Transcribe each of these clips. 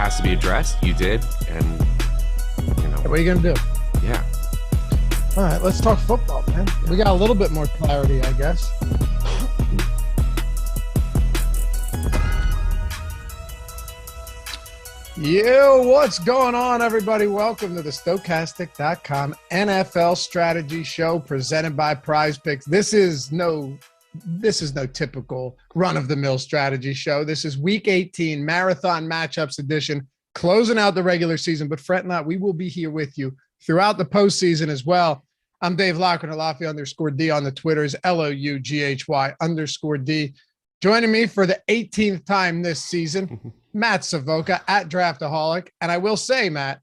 has to be addressed. You did, and what are you gonna do? Yeah. All right, let's talk football, man. We got a little bit more clarity, I guess. Yo, what's going on, everybody? Welcome to the Stokastic.com NFL Strategy Show presented by PrizePicks. This is no typical run-of-the-mill strategy show. This is Week 18 Marathon Matchups Edition, closing out the regular season. But fret not, we will be here with you throughout the postseason as well. I'm Dave Loughran, Laffy_D on the Twitters, LOUGHY_D. Joining me for the 18th time this season, Matt Savoca at Draftaholic. And I will say, Matt,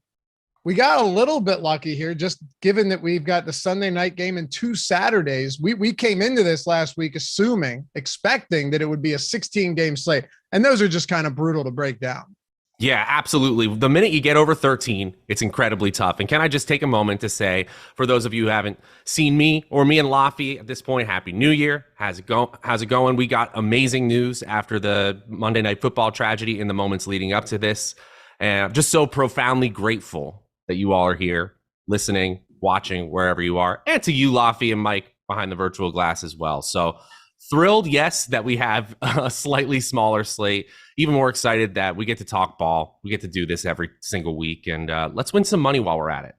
we got a little bit lucky here, just given that we've got the Sunday night game and 2 Saturdays. We came into this last week expecting that it would be a 16-game slate. And those are just kind of brutal to break down. Yeah, absolutely. The minute you get over 13, it's incredibly tough. And can I just take a moment to say, for those of you who haven't seen me or me and Laffy at this point, Happy New Year. How's it going? We got amazing news after the Monday Night Football tragedy in the moments leading up to this. And I'm just so profoundly grateful that you all are here, listening, watching, wherever you are. And to you, Laffy and Mike, behind the virtual glass as well. So thrilled, yes, that we have a slightly smaller slate. Even more excited that we get to talk ball. We get to do this every single week. And let's win some money while we're at it.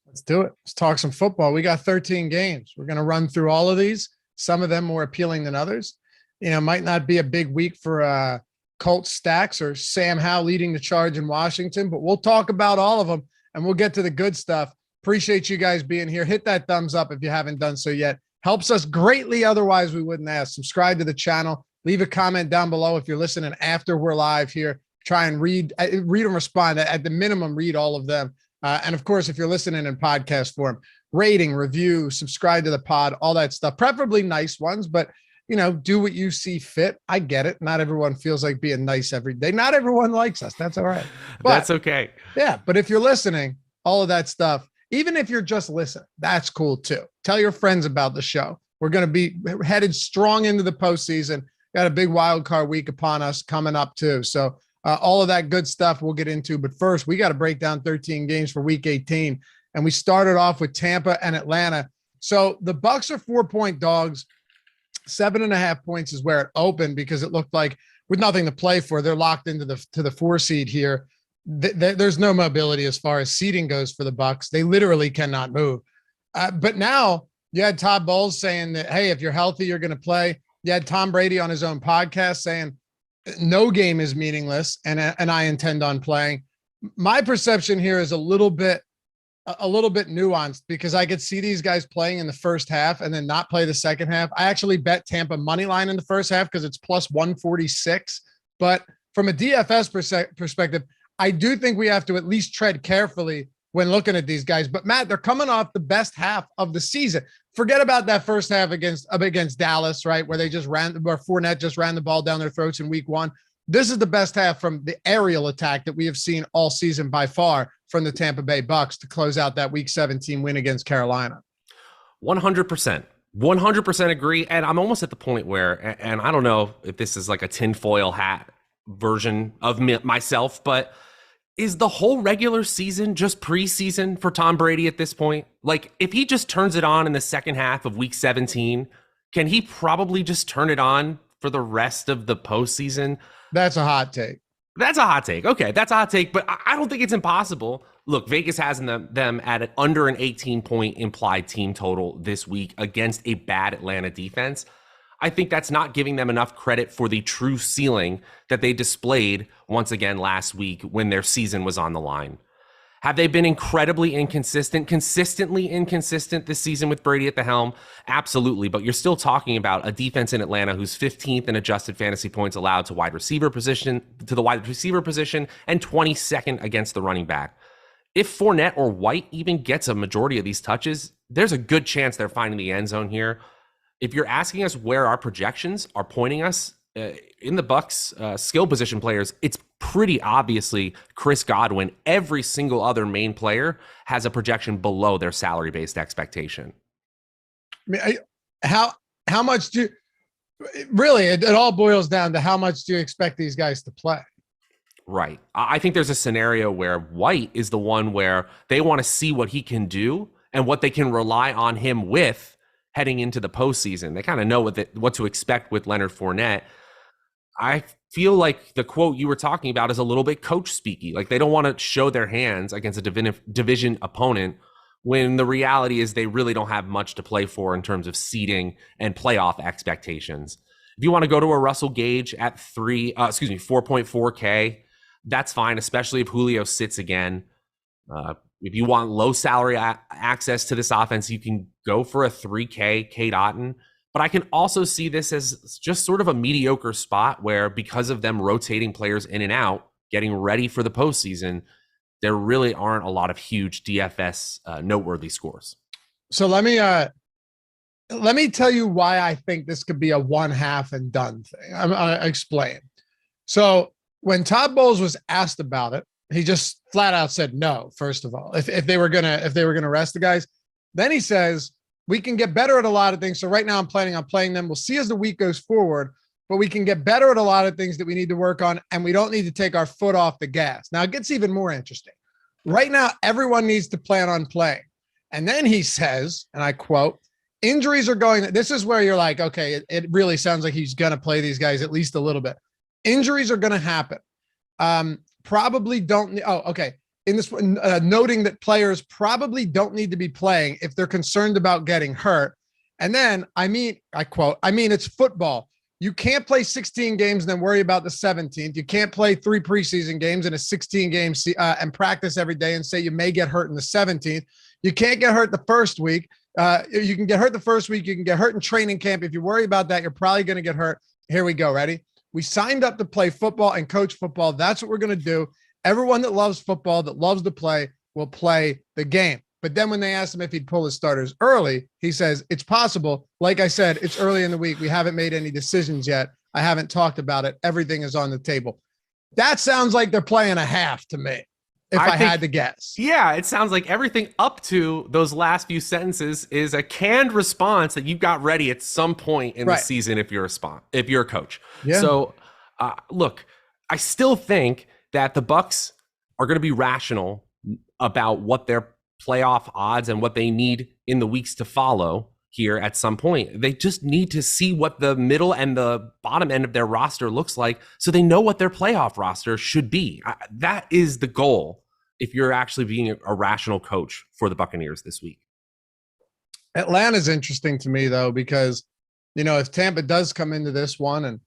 Let's do it. Let's talk some football. We got 13 games. We're going to run through all of these. Some of them more appealing than others. Might not be a big week for Colts stacks or Sam Howell leading the charge in Washington, but we'll talk about all of them and we'll get to the good stuff. Appreciate you guys being here. Hit that thumbs up if you haven't done so yet. Helps us greatly. Otherwise, we wouldn't ask. Subscribe to the channel. Leave a comment down below if you're listening after we're live here. Try and read and respond. At the minimum, read all of them. And of course, if you're listening in podcast form, rating, review, subscribe to the pod, all that stuff. Preferably nice ones, but do what you see fit. I get it. Not everyone feels like being nice every day. Not everyone likes us. That's all right. But, that's okay. Yeah, but if you're listening, all of that stuff. Even if you're just listening, that's cool too. Tell your friends about the show. We're going to be headed strong into the postseason. Got a big wild card week upon us coming up too. So all of that good stuff we'll get into. But first, we got to break down 13 games for Week 18. And we started off with Tampa and Atlanta. So the Bucs are 4-point dogs. 7.5 points is where it opened because it looked like with nothing to play for, they're locked into the 4 seed here. There's no mobility as far as seeding goes for the Bucs. They literally cannot move. But now you had Todd Bowles saying that, hey, if you're healthy, you're going to play. You had Tom Brady on his own podcast saying no game is meaningless and I intend on playing. My perception here is a little bit nuanced because I could see these guys playing in the first half and then not play the second half. I actually bet Tampa money line in the first half because it's plus 146. But from a DFS perspective, I do think we have to at least tread carefully when looking at these guys. But Matt, they're coming off the best half of the season. Forget about that first half against Dallas, right? Where Fournette just ran the ball down their throats in week 1. This is the best half from the aerial attack that we have seen all season by far from the Tampa Bay Bucs to close out that week 17 win against Carolina. 100% agree. And I'm almost at the point where, and I don't know if this is like a tinfoil hat version of myself, but is the whole regular season just preseason for Tom Brady at this point? Like, if he just turns it on in the second half of week 17, can he probably just turn it on for the rest of the postseason? That's a hot take. That's a hot take. Okay, that's a hot take, but I don't think it's impossible. Look, Vegas has them at under an 18-point implied team total this week against a bad Atlanta defense. I think that's not giving them enough credit for the true ceiling that they displayed once again last week when their season was on the line. Have they been incredibly consistently inconsistent this season with Brady at the helm? Absolutely, but you're still talking about a defense in Atlanta who's 15th in adjusted fantasy points allowed to the wide receiver position and 22nd against the running back. If Fournette or White even gets a majority of these touches, there's a good chance they're finding the end zone here. If you're asking us where our projections are pointing us in the Bucs skill position players, it's pretty obviously Chris Godwin. Every single other main player has a projection below their salary-based expectation. I mean, how much do really it all boils down to how much do you expect these guys to play? Right. I think there's a scenario where White is the one where they want to see what he can do and what they can rely on him with heading into the postseason. They kind of know what to expect with Leonard Fournette. I feel like the quote you were talking about is a little bit coach speaky. Like they don't want to show their hands against a division opponent when the reality is they really don't have much to play for in terms of seeding and playoff expectations. If you want to go to a Russell Gage at 4.4K, that's fine, especially if Julio sits again. If you want low salary access to this offense, you can go for a 3K Kate Otten. But I can also see this as just sort of a mediocre spot where, because of them rotating players in and out, getting ready for the postseason, there really aren't a lot of huge DFS noteworthy scores. So let me tell you why I think this could be a one half and done thing. I explain. So when Todd Bowles was asked about it, he just flat out said no. First of all, if they were gonna rest the guys, then he says we can get better at a lot of things. So right now I'm planning on playing them. We'll see as the week goes forward, but we can get better at a lot of things that we need to work on, and we don't need to take our foot off the gas. Now it gets even more interesting. Right now, everyone needs to plan on playing. And then he says, and I quote, injuries are going, this is where you're like, okay, it really sounds like he's going to play these guys at least a little bit. Injuries are going to happen. Probably don't. Oh, okay. In this, noting that players probably don't need to be playing if they're concerned about getting hurt. And then, I quote, it's football. You can't play 16 games and then worry about the 17th. You can't play 3 preseason games in a 16-game and practice every day and say you may get hurt in the 17th. You can't get hurt the first week. You can get hurt the first week. You can get hurt in training camp. If you worry about that, you're probably going to get hurt. Here we go. Ready? We signed up to play football and coach football. That's what we're going to do. Everyone that loves football, that loves to play, will play the game. But then when they asked him if he'd pull his starters early, he says, it's possible. Like I said, it's early in the week. We haven't made any decisions yet. I haven't talked about it. Everything is on the table. That sounds like they're playing a half to me, if I had to guess. Yeah, it sounds like everything up to those last few sentences is a canned response that you've got ready at some point in the season if you're a coach. Yeah. So, look, I still think that the Bucs are going to be rational about what their playoff odds and what they need in the weeks to follow here at some point. They just need to see what the middle and the bottom end of their roster looks like so they know what their playoff roster should be. That is the goal if you're actually being a rational coach for the Buccaneers this week. Atlanta's interesting to me, though, because, if Tampa does come into this one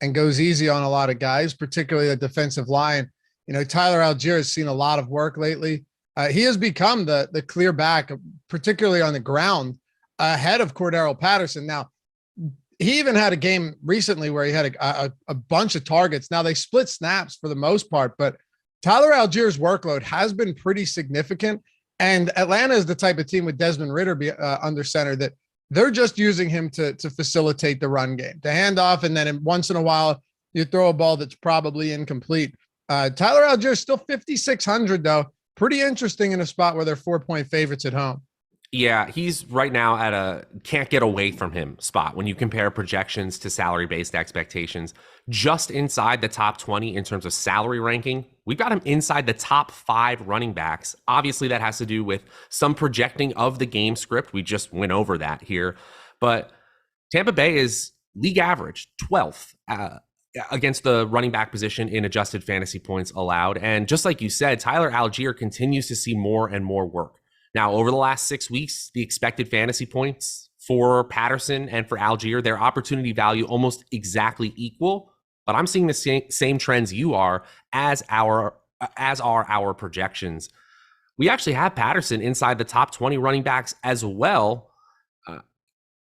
and goes easy on a lot of guys, particularly the defensive line, Tyler Algier has seen a lot of work lately. He has become the clear back, particularly on the ground, ahead of Cordero Patterson. Now, he even had a game recently where he had a bunch of targets. Now, they split snaps for the most part, but Tyler Algier's workload has been pretty significant. And Atlanta is the type of team with Desmond Ridder under center that they're just using him to facilitate the run game, to hand off, and then once in a while you throw a ball that's probably incomplete. Tyler Algier is still 5,600, though. Pretty interesting in a spot where they're 4-point favorites at home. Yeah, he's right now at a can't get away from him spot when you compare projections to salary-based expectations. Just inside the top 20 in terms of salary ranking, we've got him inside the top 5 running backs. Obviously, that has to do with some projecting of the game script. We just went over that here. But Tampa Bay is league average, 12th against the running back position in adjusted fantasy points allowed. And just like you said, Tyler Algier continues to see more and more work. Now, over the last 6 weeks, the expected fantasy points for Patterson and for Algier, their opportunity value almost exactly equal. But I'm seeing the same trends you are, as are our projections. We actually have Patterson inside the top 20 running backs as well.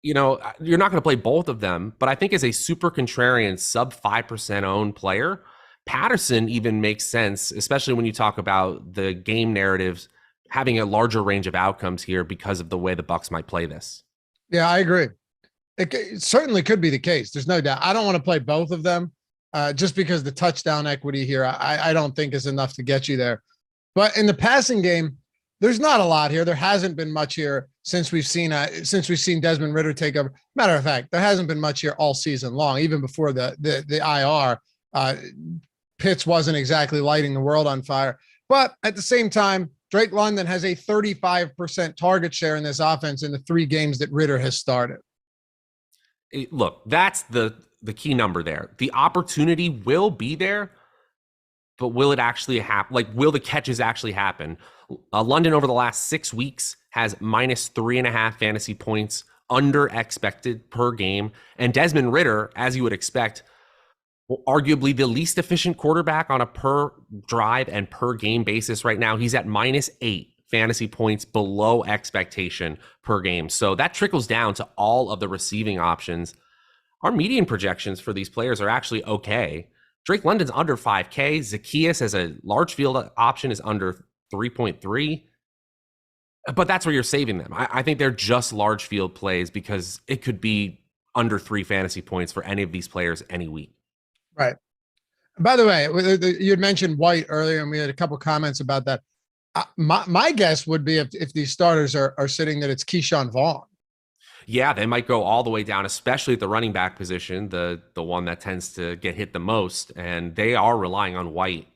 You're not going to play both of them, but I think as a super contrarian sub 5% owned player, Patterson even makes sense, especially when you talk about the game narratives having a larger range of outcomes here because of the way the Bucs might play this. Yeah, I agree. It certainly could be the case. There's no doubt. I don't want to play both of them just because the touchdown equity here, I don't think is enough to get you there. But in the passing game, there's not a lot here. There hasn't been much here since we've seen Desmond Ridder take over. Matter of fact, there hasn't been much here all season long, even before the IR. Pitts wasn't exactly lighting the world on fire. But at the same time, Drake London has a 35% target share in this offense in the 3 games that Ritter has started. Look, that's the key number there. The opportunity will be there, but will it actually happen? Like, will the catches actually happen? London over the last 6 weeks has -3.5 fantasy points under expected per game. And Desmond Ritter, as you would expect, arguably the least efficient quarterback on a per drive and per game basis right now. He's at -8 fantasy points below expectation per game. So that trickles down to all of the receiving options. Our median projections for these players are actually okay. Drake London's under 5K. Zacchaeus as a large field option is under 3.3. But that's where you're saving them. I think they're just large field plays because it could be under 3 fantasy points for any of these players any week. Right. By the way, you had mentioned White earlier, and we had a couple comments about that. My guess would be if these starters are sitting, that it's Keyshawn Vaughn. Yeah, they might go all the way down, especially at the running back position, the one that tends to get hit the most. And they are relying on White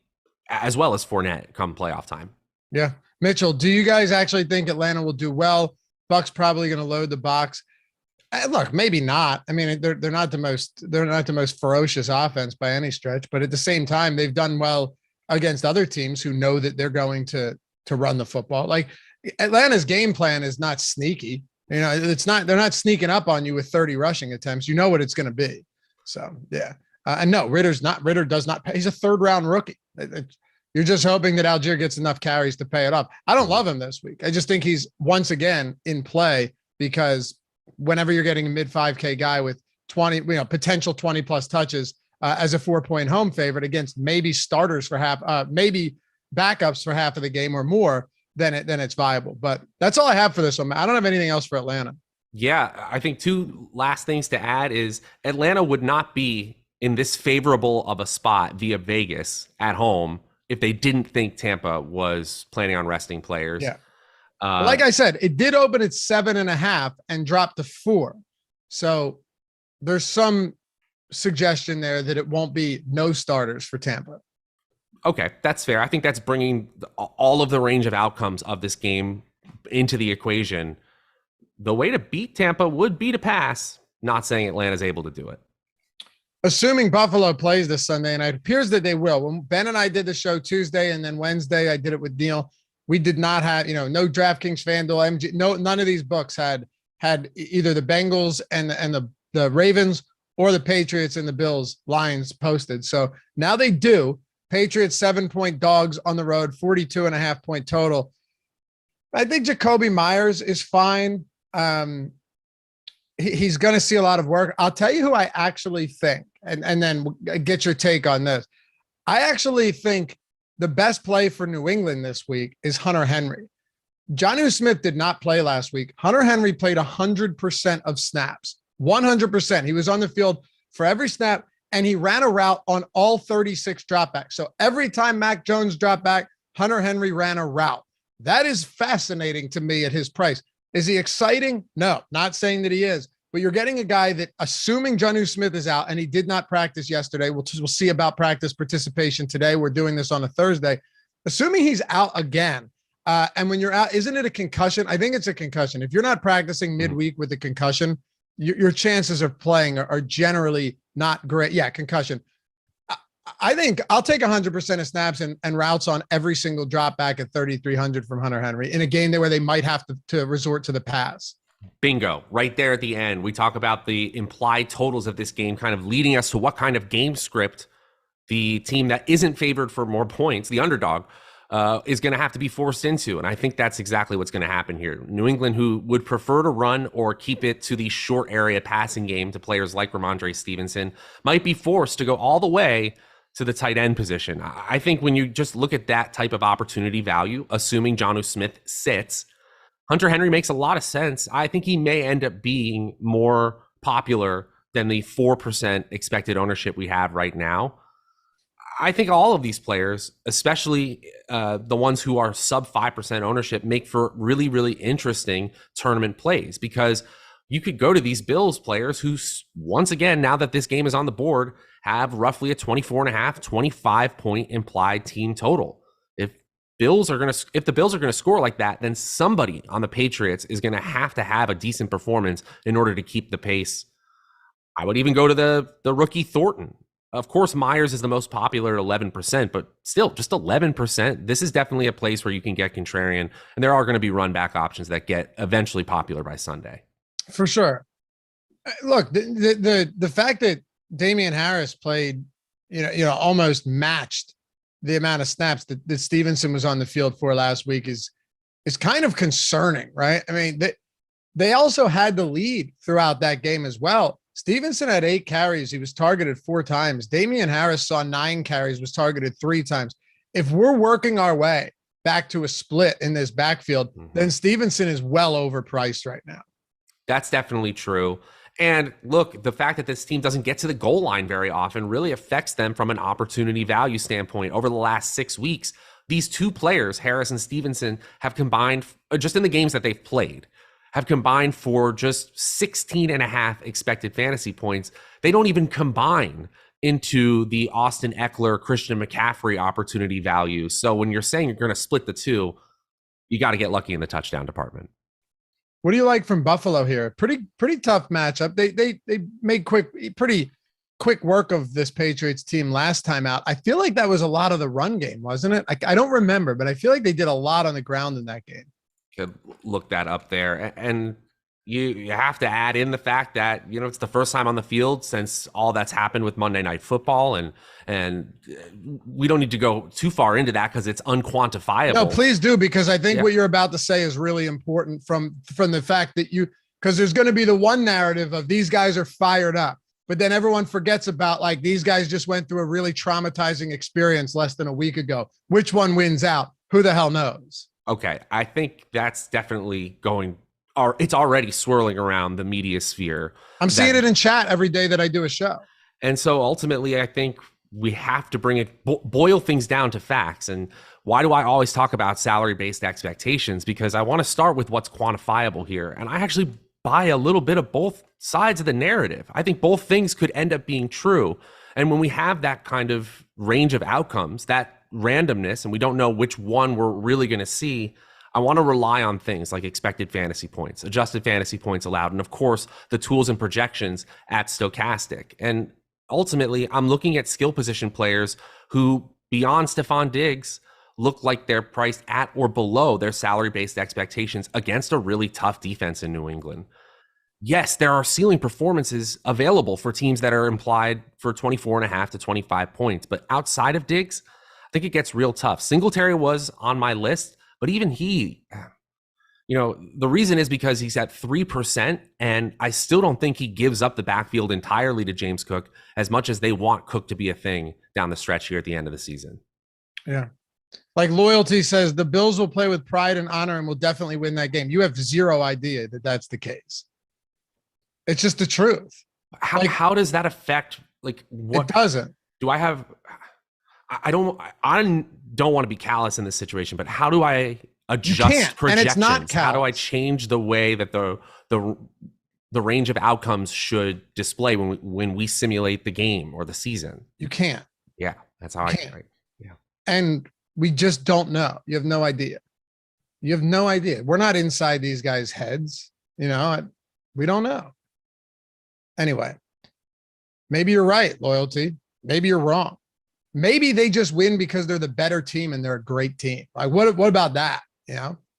as well as Fournette come playoff time. Yeah. Mitchell, do you guys actually think Atlanta will do well? Buck's probably going to load the box. Look, maybe not. I mean, they're not the most ferocious offense by any stretch, but at the same time, they've done well against other teams who know that they're going to run the football. Like, Atlanta's game plan is not sneaky. You know, they're not sneaking up on you with 30 rushing attempts. You know what it's going to be. So yeah. And no, Ritter does not pay. He's a 3rd round rookie. You're just hoping that Algier gets enough carries to pay it off. I don't love him this week. I just think he's once again in play because whenever you're getting a mid 5K guy with 20, potential 20 plus touches as a 4-point home favorite against maybe starters for half, maybe backups for half of the game or more, then it's viable. But that's all I have for this one. I don't have anything else for Atlanta. Yeah, I think 2 last things to add is Atlanta would not be in this favorable of a spot via Vegas at home if they didn't think Tampa was planning on resting players. Yeah. Like I said, it did open at 7.5 and dropped to 4. So there's some suggestion there that it won't be no starters for Tampa. Okay, that's fair. I think that's bringing all of the range of outcomes of this game into the equation. The way to beat Tampa would be to pass. Not saying Atlanta's able to do it. Assuming Buffalo plays this Sunday, and it appears that they will. When Ben and I did the show Tuesday and then Wednesday, I did it with Neil. We did not have, no DraftKings, FanDuel, MG, none of these books had either the Bengals and the Ravens or the Patriots and the Bills lines posted. So now they do. Patriots 7-point dogs on the road, 42.5 point total. I think Jacoby Myers is fine. He's going to see a lot of work. I'll tell you who I actually think, and then get your take on this. I actually think the best play for New England this week is Hunter Henry. Jonnu Smith did not play last week. Hunter Henry played 100% of snaps, 100%. He was on the field for every snap, and he ran a route on all 36 dropbacks. So every time Mac Jones dropped back, Hunter Henry ran a route. That is fascinating to me at his price. Is he exciting? No, not saying that he is. But you're getting a guy that, assuming Jonnu Smith is out, and he did not practice yesterday. We'll see about practice participation today. We're doing this on a Thursday. Assuming he's out again, and when you're out, isn't it a concussion? I think it's a concussion. If you're not practicing midweek with a concussion, your chances of playing are generally not great. Yeah, concussion. I think I'll take 100% of snaps and routes on every single drop back at 3,300 from Hunter Henry in a game where they might have to resort to the pass. Bingo. Right there at the end, we talk about the implied totals of this game, kind of leading us to what kind of game script the team that isn't favored for more points, the underdog, is going to have to be forced into. And I think that's exactly what's going to happen here. New England, who would prefer to run or keep it to the short area passing game to players like Ramondre Stevenson, might be forced to go all the way to the tight end position. I think when you just look at that type of opportunity value, assuming Jonnu Smith sits, Hunter Henry makes a lot of sense. I think he may end up being more popular than the 4% expected ownership we have right now. I think all of these players, especially the ones who are sub 5% ownership, make for really, really interesting tournament plays because you could go to these Bills players who, once again, now that this game is on the board, have roughly a 24.5, 25 point implied team total. If the Bills are going to score like that, then somebody on the Patriots is going to have a decent performance in order to keep the pace. I would even go to the rookie Thornton. Of course, Myers is the most popular at 11%, but still just 11%. This is definitely a place where you can get contrarian, and there are going to be run back options that get eventually popular by Sunday. For sure. Look, the fact that Damian Harris played, almost matched the amount of snaps that Stevenson was on the field for last week is kind of concerning, right? I mean, they also had the lead throughout that game as well. Stevenson had 8 carries. He was targeted 4 times. Damian Harris saw 9 carries, was targeted 3 times. If we're working our way back to a split in this backfield, then Stevenson is well overpriced right now. That's definitely true. And look, the fact that this team doesn't get to the goal line very often really affects them from an opportunity value standpoint. Over the last 6 weeks, these 2 players, Harris and Stevenson, have combined, just in the games that they've played, have combined for just 16.5 expected fantasy points. They don't even combine into the Austin Eckler, Christian McCaffrey opportunity value. So when you're saying you're going to split the 2, you got to get lucky in the touchdown department. What do you like from Buffalo here? Pretty tough matchup. They made pretty quick work of this Patriots team last time out. I feel like that was a lot of the run game, wasn't it? I don't remember, but I feel like they did a lot on the ground in that game. Could look that up there, and you have to add in the fact that it's the first time on the field since all that's happened with Monday Night Football, and we don't need to go too far into that because it's unquantifiable. No, please do, because I think what you're about to say is really important from the fact that because there's going to be the one narrative of these guys are fired up, but then everyone forgets about like these guys just went through a really traumatizing experience less than a week ago. Which one wins out? Who the hell knows? Okay, I think that's definitely it's already swirling around the media sphere. I'm seeing it in chat every day that I do a show. And so ultimately, I think we have to boil things down to facts. And why do I always talk about salary-based expectations? Because I want to start with what's quantifiable here. And I actually buy a little bit of both sides of the narrative. I think both things could end up being true. And when we have that kind of range of outcomes, that randomness, and we don't know which one we're really going to see, I want to rely on things like expected fantasy points, adjusted fantasy points allowed, and of course, the tools and projections at Stokastic. And ultimately, I'm looking at skill position players who, beyond Stephon Diggs, look like they're priced at or below their salary-based expectations against a really tough defense in New England. Yes, there are ceiling performances available for teams that are implied for 24.5 to 25 points, but outside of Diggs, I think it gets real tough. Singletary was on my list, but even he, the reason is because he's at 3%, and I still don't think he gives up the backfield entirely to James Cook as much as they want Cook to be a thing down the stretch here at the end of the season. Yeah. Like Loyalty says, the Bills will play with pride and honor and will definitely win that game. You have zero idea that that's the case. It's just the truth. How does that affect what? It doesn't. Do I have? I don't want to be callous in this situation, but how do I adjust projections? And it's not callous. How do I change the way that the range of outcomes should display when we simulate the game or the season? You can't. Yeah, that's how I can't. Yeah, and we just don't know. You have no idea. You have no idea. We're not inside these guys' heads. We don't know. Anyway, maybe you're right, Loyalty. Maybe you're wrong. Maybe they just win because they're the better team and they're a great team. Like what about that?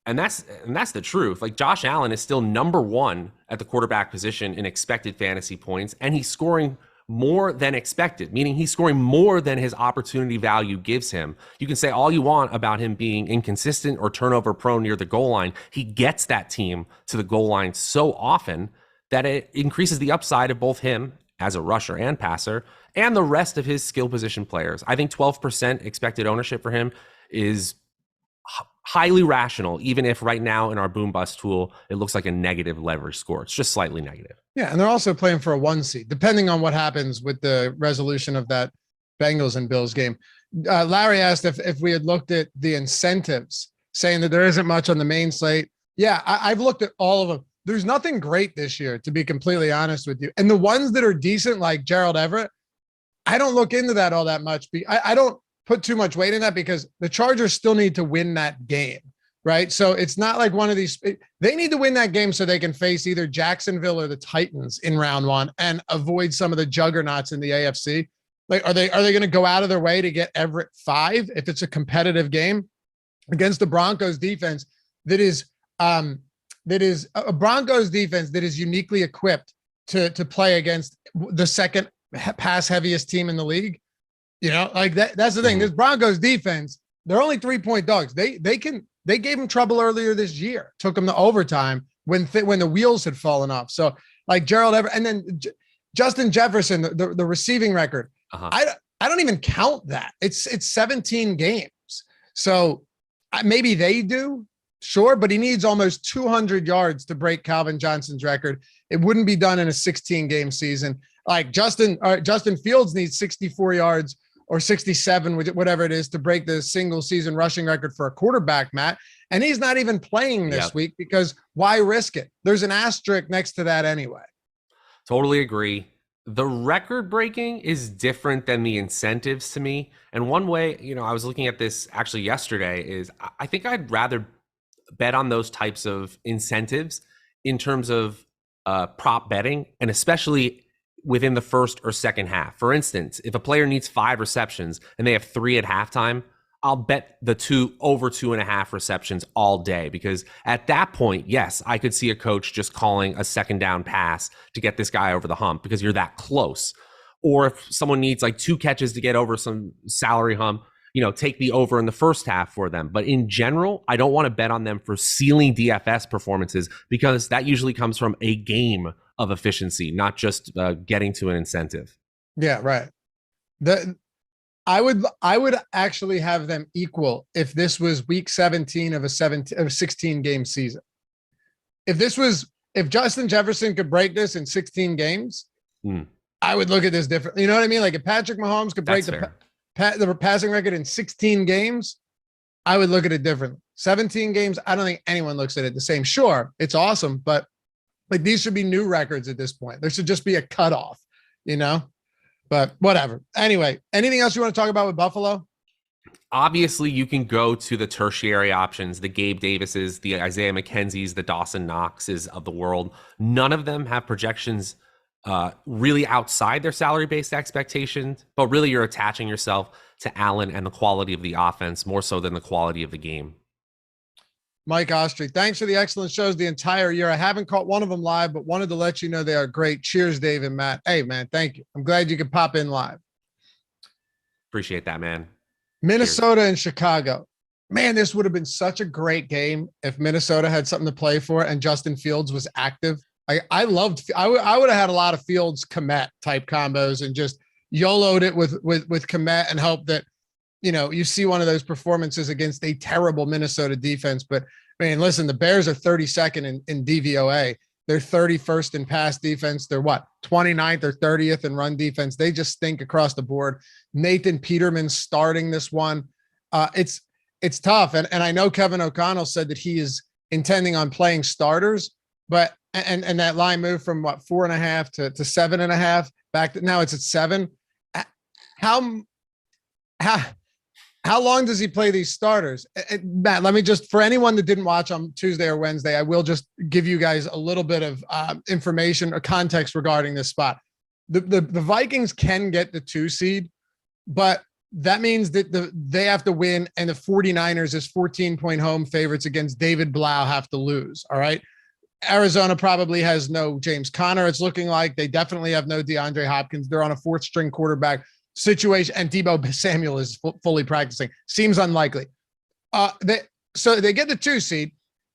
And that's the truth. Like Josh Allen is still number 1 at the quarterback position in expected fantasy points, and he's scoring more than expected, meaning he's scoring more than his opportunity value gives him. You can say all you want about him being inconsistent or turnover prone near the goal line. He gets that team to the goal line so often that it increases the upside of both him as a rusher and passer and the rest of his skill position players. I think 12% expected ownership for him is highly rational, even if right now in our boom bust tool, it looks like a negative leverage score. It's just slightly negative. Yeah. And they're also playing for a 1 seed, depending on what happens with the resolution of that Bengals and Bills game. Larry asked if we had looked at the incentives, saying that there isn't much on the main slate. Yeah, I've looked at all of them. there's nothing great this year, to be completely honest with you. And the ones that are decent, like Gerald Everett, I don't look into that all that much. I don't put too much weight in that because the Chargers still need to win that game, right? So it's not like one of these. They need to win that game so they can face either Jacksonville or the Titans in round one and avoid some of the juggernauts in the AFC. Like, are they going to go out of their way to get Everett 5 if it's a competitive game against the Broncos defense that is a Broncos defense that is uniquely equipped to play against the second pass heaviest team in the league? You know, like that's the thing. This Broncos defense, they're only 3-point dogs. They gave them trouble earlier this year, took them to overtime when the wheels had fallen off. So like Gerald Everett, and then Justin Jefferson, the receiving record. I don't even count that. It's 17 games. So maybe they do, sure, but he needs almost 200 yards to break Calvin Johnson's record. It wouldn't be done in a 16-game season. Like Justin Fields needs 64 yards or 67, whatever it is, to break the single season rushing record for a quarterback, Matt. And he's not even playing this week because why risk it? There's an asterisk next to that anyway. Totally agree. The record breaking is different than the incentives to me. And one way, I was looking at this actually yesterday, is I think I'd rather bet on those types of incentives in terms of prop betting, and especially within the first or second half. For instance, if a player needs 5 receptions and they have 3 at halftime, I'll bet the over 2.5 receptions all day, because at that point, yes, I could see a coach just calling a second down pass to get this guy over the hump because you're that close. Or if someone needs like 2 catches to get over some salary hump, take the over in the first half for them. But in general, I don't want to bet on them for ceiling DFS performances, because that usually comes from a game of efficiency, not just getting to an incentive. Yeah, right. I would actually have them equal if this was week 17 of a 16 game season. If Justin Jefferson could break this in 16 games, I would look at this differently. You know what I mean? Like if Patrick Mahomes could break the passing record in 16 games, I would look at it differently. 17 games, I don't think anyone looks at it the same. Sure, it's awesome, but like these should be new records at this point. There should just be a cutoff, but whatever. Anyway, anything else you want to talk about with Buffalo? Obviously, you can go to the tertiary options, the Gabe Davises, the Isaiah McKenzies, the Dawson Knoxes of the world. None of them have projections really outside their salary-based expectations, but really you're attaching yourself to Allen and the quality of the offense more so than the quality of the game. Mike Ostry, thanks for the excellent shows the entire year. I haven't caught one of them live, but wanted to let you know they are great. Cheers, Dave and Matt. Hey, man, thank you. I'm glad you could pop in live. Appreciate that, man. Minnesota and Chicago. Man, this would have been such a great game if Minnesota had something to play for and Justin Fields was active. I would have had a lot of Fields Kmet type combos and just YOLO'd it with Kmet and hope that, you see one of those performances against a terrible Minnesota defense. But I mean, listen, the Bears are 32nd in DVOA. They're 31st in pass defense. They're 29th or 30th in run defense. They just stink across the board. Nathan Peterman starting this one. It's tough. And I know Kevin O'Connell said that he is intending on playing starters, but and that line moved from 4.5 to 7.5 back to now it's at 7. How long does he play these starters? Matt, let me just, for anyone that didn't watch on Tuesday or Wednesday, I will just give you guys a little bit of information or context regarding this spot. The Vikings can get the 2 seed, but that means that they have to win, and the 49ers as 14-point home favorites against David Blau have to lose. All right. Arizona probably has no James Conner. It's looking like they definitely have no DeAndre Hopkins. They're on a 4th string quarterback situation, and Deebo Samuel is fully practicing. Seems unlikely. So they get the 2 seed.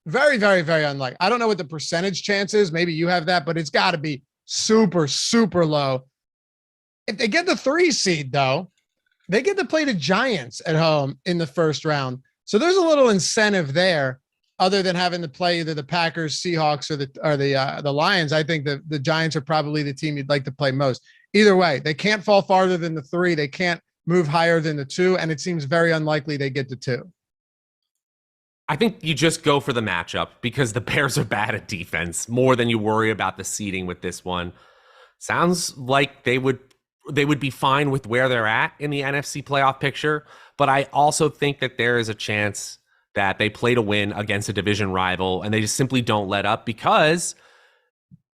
Very, very, very unlikely. I don't know what the percentage chance is. Maybe you have that, but it's got to be super, super low. If they get the 3 seed, though, they get to play the Giants at home in the first round. So there's a little incentive there, other than having to play either the Packers, Seahawks, or the Lions. I think the Giants are probably the team you'd like to play most. Either way, they can't fall farther than the 3. They can't move higher than the 2, and it seems very unlikely they get to 2. I think you just go for the matchup because the Bears are bad at defense more than you worry about the seeding with this one. Sounds like they would be fine with where they're at in the NFC playoff picture, but I also think that there is a chance that they play to win against a division rival and they just simply don't let up, because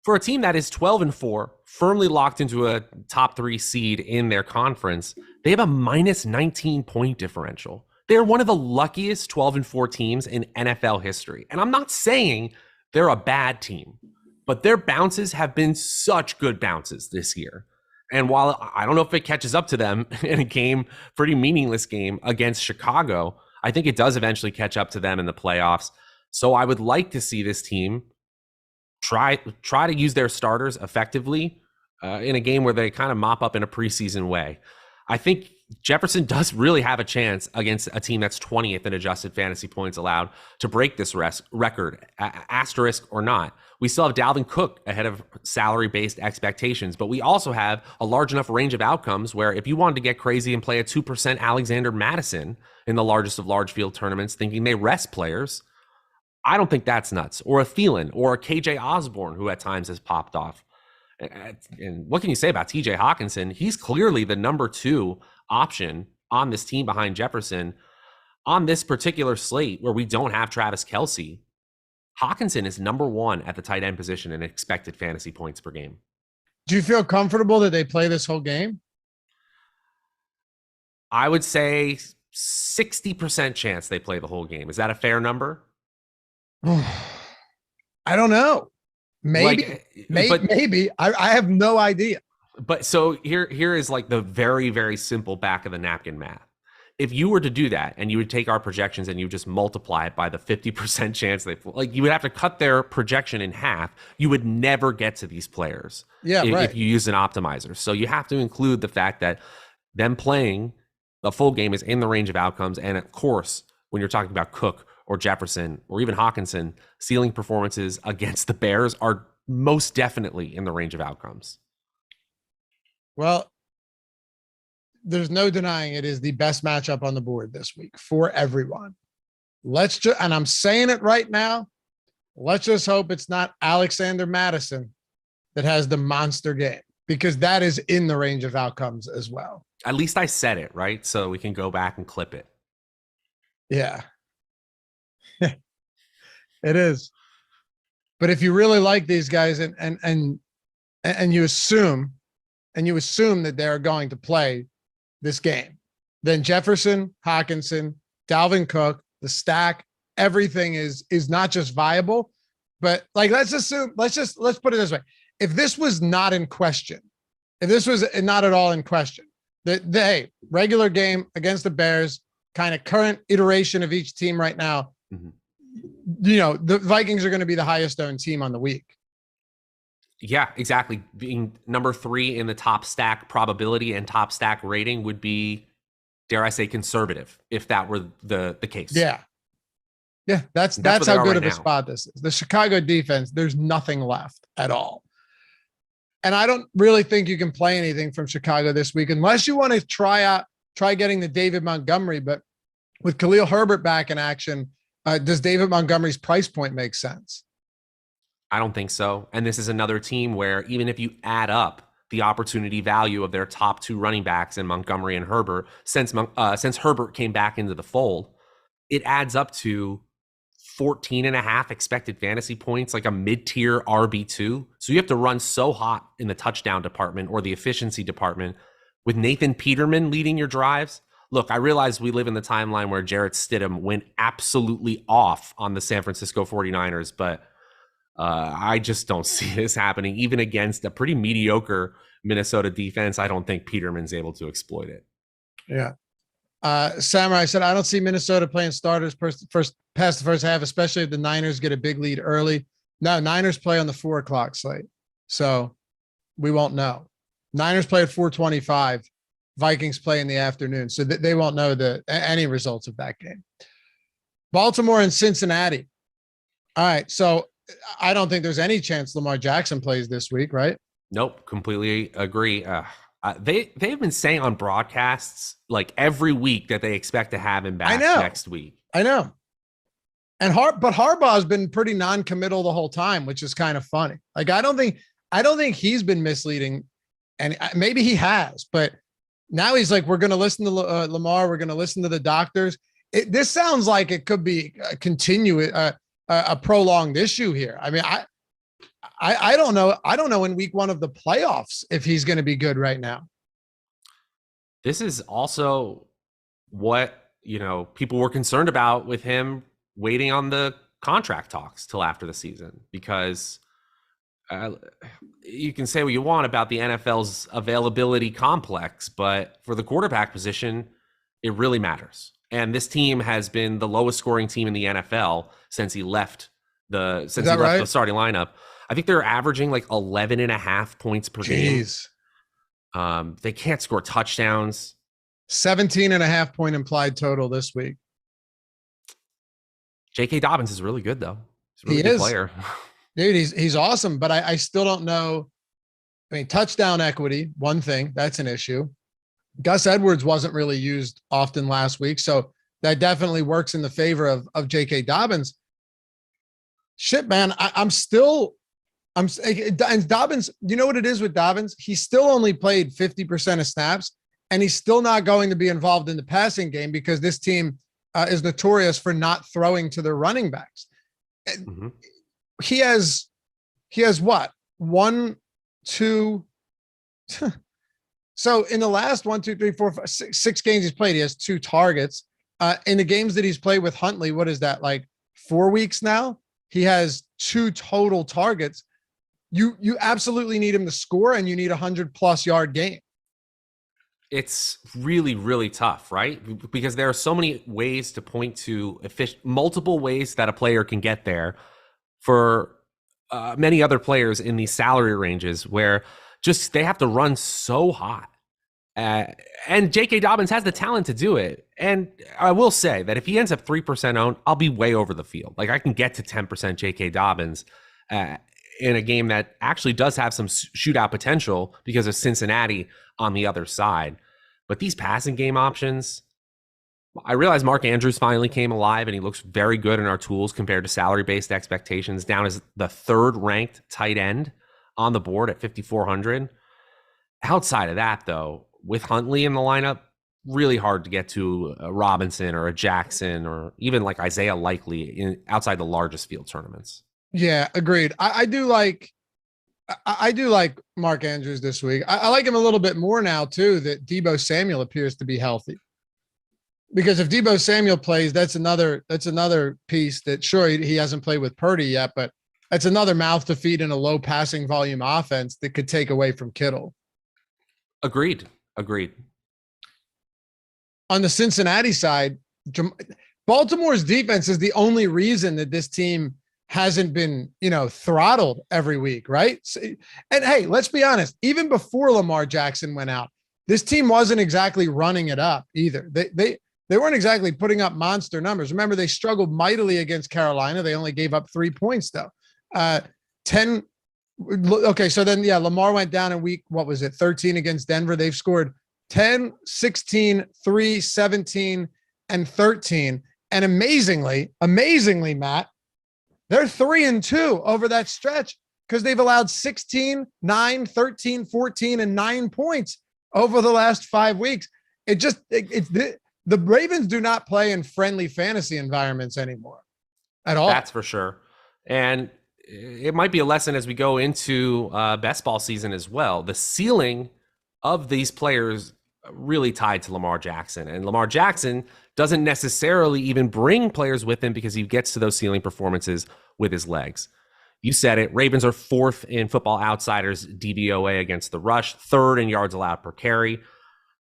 for a team that is 12-4, firmly locked into a top 3 seed in their conference, they have a minus 19 point differential. They're one of the luckiest 12-4 teams in NFL history. And I'm not saying they're a bad team, but their bounces have been such good bounces this year. And while I don't know if it catches up to them in a game, pretty meaningless game against Chicago, I think it does eventually catch up to them in the playoffs. So I would like to see this team try to use their starters effectively in a game where they kind of mop up in a preseason way. I think Jefferson does really have a chance against a team that's 20th in adjusted fantasy points allowed to break this record, asterisk or not. We still have Dalvin Cook ahead of salary-based expectations, but we also have a large enough range of outcomes where if you wanted to get crazy and play a 2% Alexander Madison in the largest of large field tournaments, thinking they rest players, I don't think that's nuts. Or a Thielen or a KJ Osborne, who at times has popped off. And what can you say about TJ Hawkinson? He's clearly the number 2 option on this team behind Jefferson. On this particular slate where we don't have Travis Kelce, Hawkinson is number 1 at the tight end position in expected fantasy points per game. Do you feel comfortable that they play this whole game? I would say 60% chance they play the whole game. Is that a fair number? I don't know. Maybe. I have no idea. But so here is like the very, very simple back of the napkin math. If you were to do that and you would take our projections and you just multiply it by the 50% chance you would have to cut their projection in half. You would never get to these players if you use an optimizer. So you have to include the fact that them playing the full game is in the range of outcomes. And of course, when you're talking about Cook or Jefferson or even Hawkinson, ceiling performances against the Bears are most definitely in the range of outcomes. Well, there's no denying it is the best matchup on the board this week for everyone. And I'm saying it right now, let's just hope it's not Alexander Madison that has the monster game, because that is in the range of outcomes as well. At least I said it, right? So we can go back and clip it. Yeah. It is. But if you really like these guys and you assume that they're going to play this game, then Jefferson, Hawkinson, Dalvin Cook, the stack, everything is not just viable, but let's put it this way. If this was not in question, if this was not at all in question, the regular game against the Bears, kind of current iteration of each team right now, the Vikings are going to be the highest owned team on the week. Yeah, exactly. Being number 3 in the top stack probability and top stack rating would be, dare I say, conservative if that were the case. Yeah. Yeah. That's how good of a spot this is. The Chicago defense, there's nothing left at all. And I don't really think you can play anything from Chicago this week unless you want to try getting the David Montgomery, but with Khalil Herbert back in action, does David Montgomery's price point make sense? I don't think so. And this is another team where even if you add up the opportunity value of their top 2 running backs in Montgomery and Herbert, since Herbert came back into the fold, it adds up to 14.5 expected fantasy points, like a mid-tier RB2. So you have to run so hot in the touchdown department or the efficiency department with Nathan Peterman leading your drives. Look, I realize we live in the timeline where Jarrett Stidham went absolutely off on the San Francisco 49ers, but I just don't see this happening. Even against a pretty mediocre Minnesota defense, I don't think Peterman's able to exploit it. Yeah. Samurai said, I don't see Minnesota playing starters past the first half, especially if the Niners get a big lead early. No, Niners play on the 4:00 slate, so we won't know. Niners play at 4:25. Vikings play in the afternoon, so they won't know any results of that game. Baltimore and Cincinnati. All right, so I don't think there's any chance Lamar Jackson plays this week, right? Nope, completely agree. They've been saying on broadcasts like every week that they expect to have him back next week. I know. But Harbaugh's been pretty non-committal the whole time, which is kind of funny. Like, I don't think he's been misleading, and maybe he has, but now he's like, we're going to listen to Lamar. We're going to listen to the doctors. This sounds like it could be a prolonged issue here. I mean, I don't know. I don't know in week 1 of the playoffs if he's going to be good right now. This is also what, people were concerned about with him waiting on the contract talks till after the season, because you can say what you want about the NFL's availability complex, but for the quarterback position, it really matters. And this team has been the lowest scoring team in the NFL since he left the starting lineup. I think they're averaging like 11.5 points per game. They can't score touchdowns. 17.5 point implied total this week. J.K. Dobbins is really good, though. He's a really good player. Dude, he's awesome, but I still don't know. I mean, touchdown equity, one thing, that's an issue. Gus Edwards wasn't really used often last week, so that definitely works in the favor of J.K. Dobbins. Shit, man, and Dobbins, you know what it is with Dobbins? He still only played 50% of snaps, and he's still not going to be involved in the passing game because this team is notorious for not throwing to their running backs. Mm-hmm. He has what? 1, 2. So in the last 1, 2, 3, 4, 5, 6 games he's played, he has 2 targets. In the games that he's played with Huntley, what is that, like 4 weeks now? He has 2 total targets. You absolutely need him to score, and you need 100+ yard game. It's really, really tough, right? Because there are so many ways to point to multiple ways that a player can get there for many other players in these salary ranges where just they have to run so hot. And J.K. Dobbins has the talent to do it. And I will say that if he ends up 3% owned, I'll be way over the field. Like, I can get to 10% J.K. Dobbins in a game that actually does have some shootout potential because of Cincinnati on the other side. But these passing game options, I realize Mark Andrews finally came alive and he looks very good in our tools compared to salary-based expectations, down as the 3rd ranked tight end on the board at 5,400. Outside of that, though, with Huntley in the lineup, really hard to get to a Robinson or a Jackson or even like Isaiah Likely outside the largest field tournaments. Yeah, agreed. I do like Mark Andrews this week. I like him a little bit more now too, that Deebo Samuel appears to be healthy. Because if Deebo Samuel plays, that's another piece that, sure, he hasn't played with Purdy yet, but that's another mouth to feed in a low passing volume offense that could take away from Kittle. Agreed. On the Cincinnati side, Baltimore's defense is the only reason that this team hasn't been, throttled every week, right? And hey, let's be honest, even before Lamar Jackson went out, this team wasn't exactly running it up either. They weren't exactly putting up monster numbers. Remember, they struggled mightily against Carolina. They only gave up 3 points though. 10. Okay. So then, Lamar went down in week, 13 against Denver. They've scored 10, 16, 3, 17, and 13. And amazingly, Matt, they're 3-2 over that stretch because they've allowed 16, 9, 13, 14, and 9 points over the last 5 weeks. The Ravens do not play in friendly fantasy environments anymore at all. That's for sure. And it might be a lesson as we go into best ball season as well. The ceiling of these players really tied to Lamar Jackson, and Lamar Jackson doesn't necessarily even bring players with him because he gets to those ceiling performances with his legs. You said it. Ravens are 4th in Football Outsiders DVOA against the rush, 3rd in yards allowed per carry.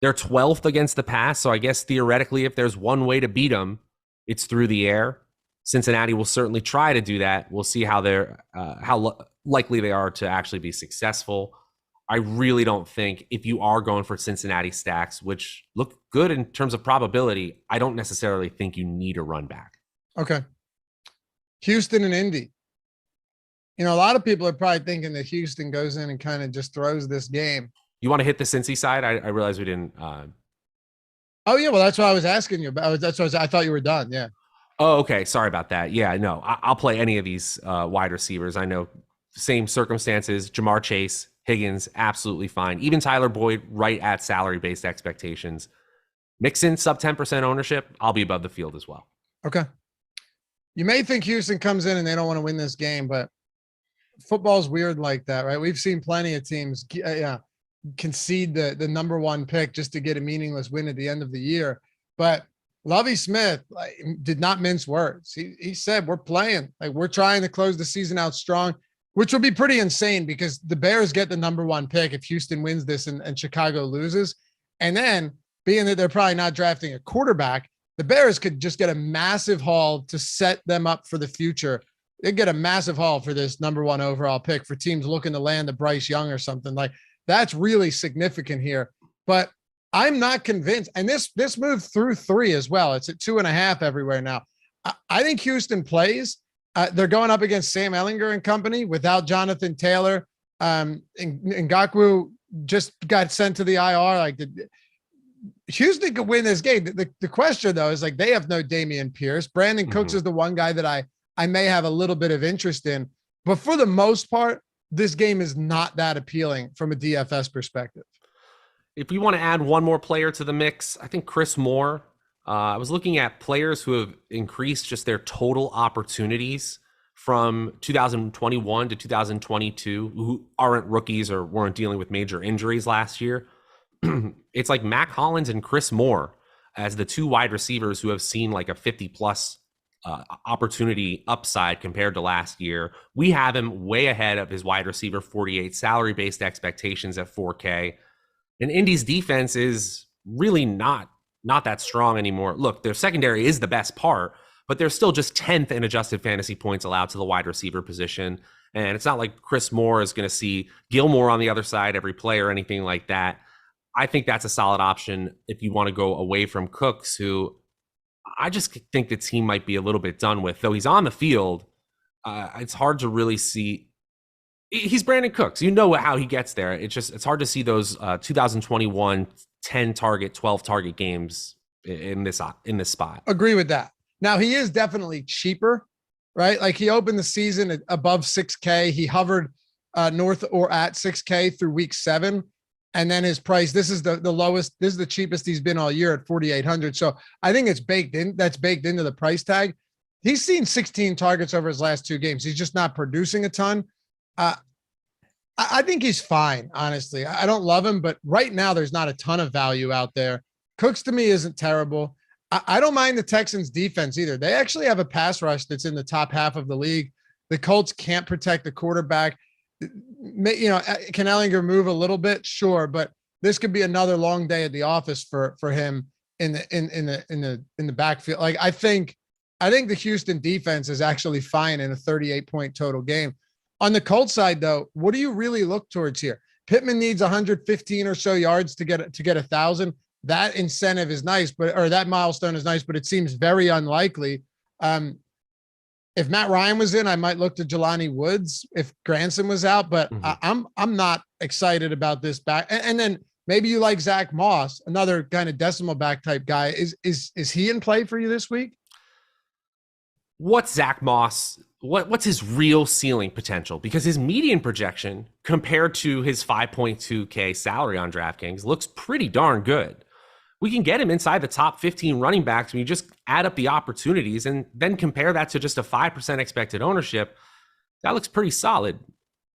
They're 12th against the pass. So I guess theoretically, if there's one way to beat them, it's through the air. Cincinnati will certainly try to do that. We'll see how likely they are to actually be successful. I really don't think, if you are going for Cincinnati stacks, which look good in terms of probability, I don't necessarily think you need a run back. Okay. Houston and Indy. A lot of people are probably thinking that Houston goes in and kind of just throws this game. You want to hit the Cincy side? I realized we didn't. Oh, yeah. Well, that's what I was asking you about. I thought you were done. Yeah. Oh, okay. Sorry about that. Yeah, no, I'll play any of these wide receivers. I know same circumstances. Jamar Chase, Higgins, absolutely fine. Even Tyler Boyd, right at salary-based expectations. Mixon, sub 10% ownership. I'll be above the field as well. Okay. You may think Houston comes in and they don't want to win this game, but football's weird like that, right? We've seen plenty of teams concede the number one pick just to get a meaningless win at the end of the year. But Lovie Smith did not mince words. He said, we're playing. Like, we're trying to close the season out strong, which would be pretty insane because the Bears get the number one pick if Houston wins this and Chicago loses. And then, being that they're probably not drafting a quarterback, the Bears could just get a massive haul to set them up for the future. They'd get a massive haul for this number one overall pick for teams looking to land a Bryce Young or something. Like, that's really significant here. But I'm not convinced. And this moved through 3 as well. It's at 2.5 everywhere now. I think Houston plays. They're going up against Sam Ehlinger and company without Jonathan Taylor. Ngakoue just got sent to the IR. Like, Houston could win this game. The question though is, like, they have no Dameon Pierce. Brandon Cooks is the one guy that I may have a little bit of interest in, but for the most part, this game is not that appealing from a DFS perspective. If we want to add one more player to the mix, I think Chris Moore. I was looking at players who have increased just their total opportunities from 2021 to 2022, who aren't rookies or weren't dealing with major injuries last year. It's like Mac Hollins and Chris Moore as the 2 wide receivers who have seen like a 50+ opportunity upside compared to last year. We have him way ahead of his wide receiver 48 salary-based expectations at 4K. And Indy's defense is really not that strong anymore. Look, their secondary is the best part, but they're still just 10th in adjusted fantasy points allowed to the wide receiver position. And it's not like Chris Moore is going to see Gilmore on the other side every play or anything like that. I think that's a solid option if you want to go away from Cooks, who I just think the team might be a little bit done with. Though he's on the field, it's hard to really see. He's Brandon Cooks. You know how he gets there. It's hard to see those 2021 10 target, 12 target games in this spot. Agree with that. Now, he is definitely cheaper, right? Like, he opened the season at above 6K. He hovered north or at 6K through week 7. And then his price, this is the lowest, this is the cheapest he's been all year at 4,800. So I think it's baked in. That's baked into the price tag. He's seen 16 targets over his last 2 games. He's just not producing a ton. I think he's fine, honestly. I don't love him, but right now there's not a ton of value out there. Cooks to me isn't terrible. I don't mind the Texans defense either. They actually have a pass rush that's in the top half of the league. The Colts can't protect the quarterback. You know, can Ehlinger move a little bit? Sure, but this could be another long day at the office for him in the backfield. Like, I think the Houston defense is actually fine in a 38-point total game. On the Colts side, though, what do you really look towards here? Pittman needs 115 or so yards to get 1,000. That incentive is nice, or that milestone is nice, but it seems very unlikely. If Matt Ryan was in, I might look to Jelani Woods if Granson was out, but I'm not excited about this back. And then maybe you like Zach Moss, another kind of decimal back type guy. Is he in play for you this week? What's Zach Moss? What's his real ceiling potential? Because his median projection compared to his 5.2K salary on DraftKings looks pretty darn good. We can get him inside the top 15 running backs when you just add up the opportunities and then compare that to just a 5% expected ownership. That looks pretty solid.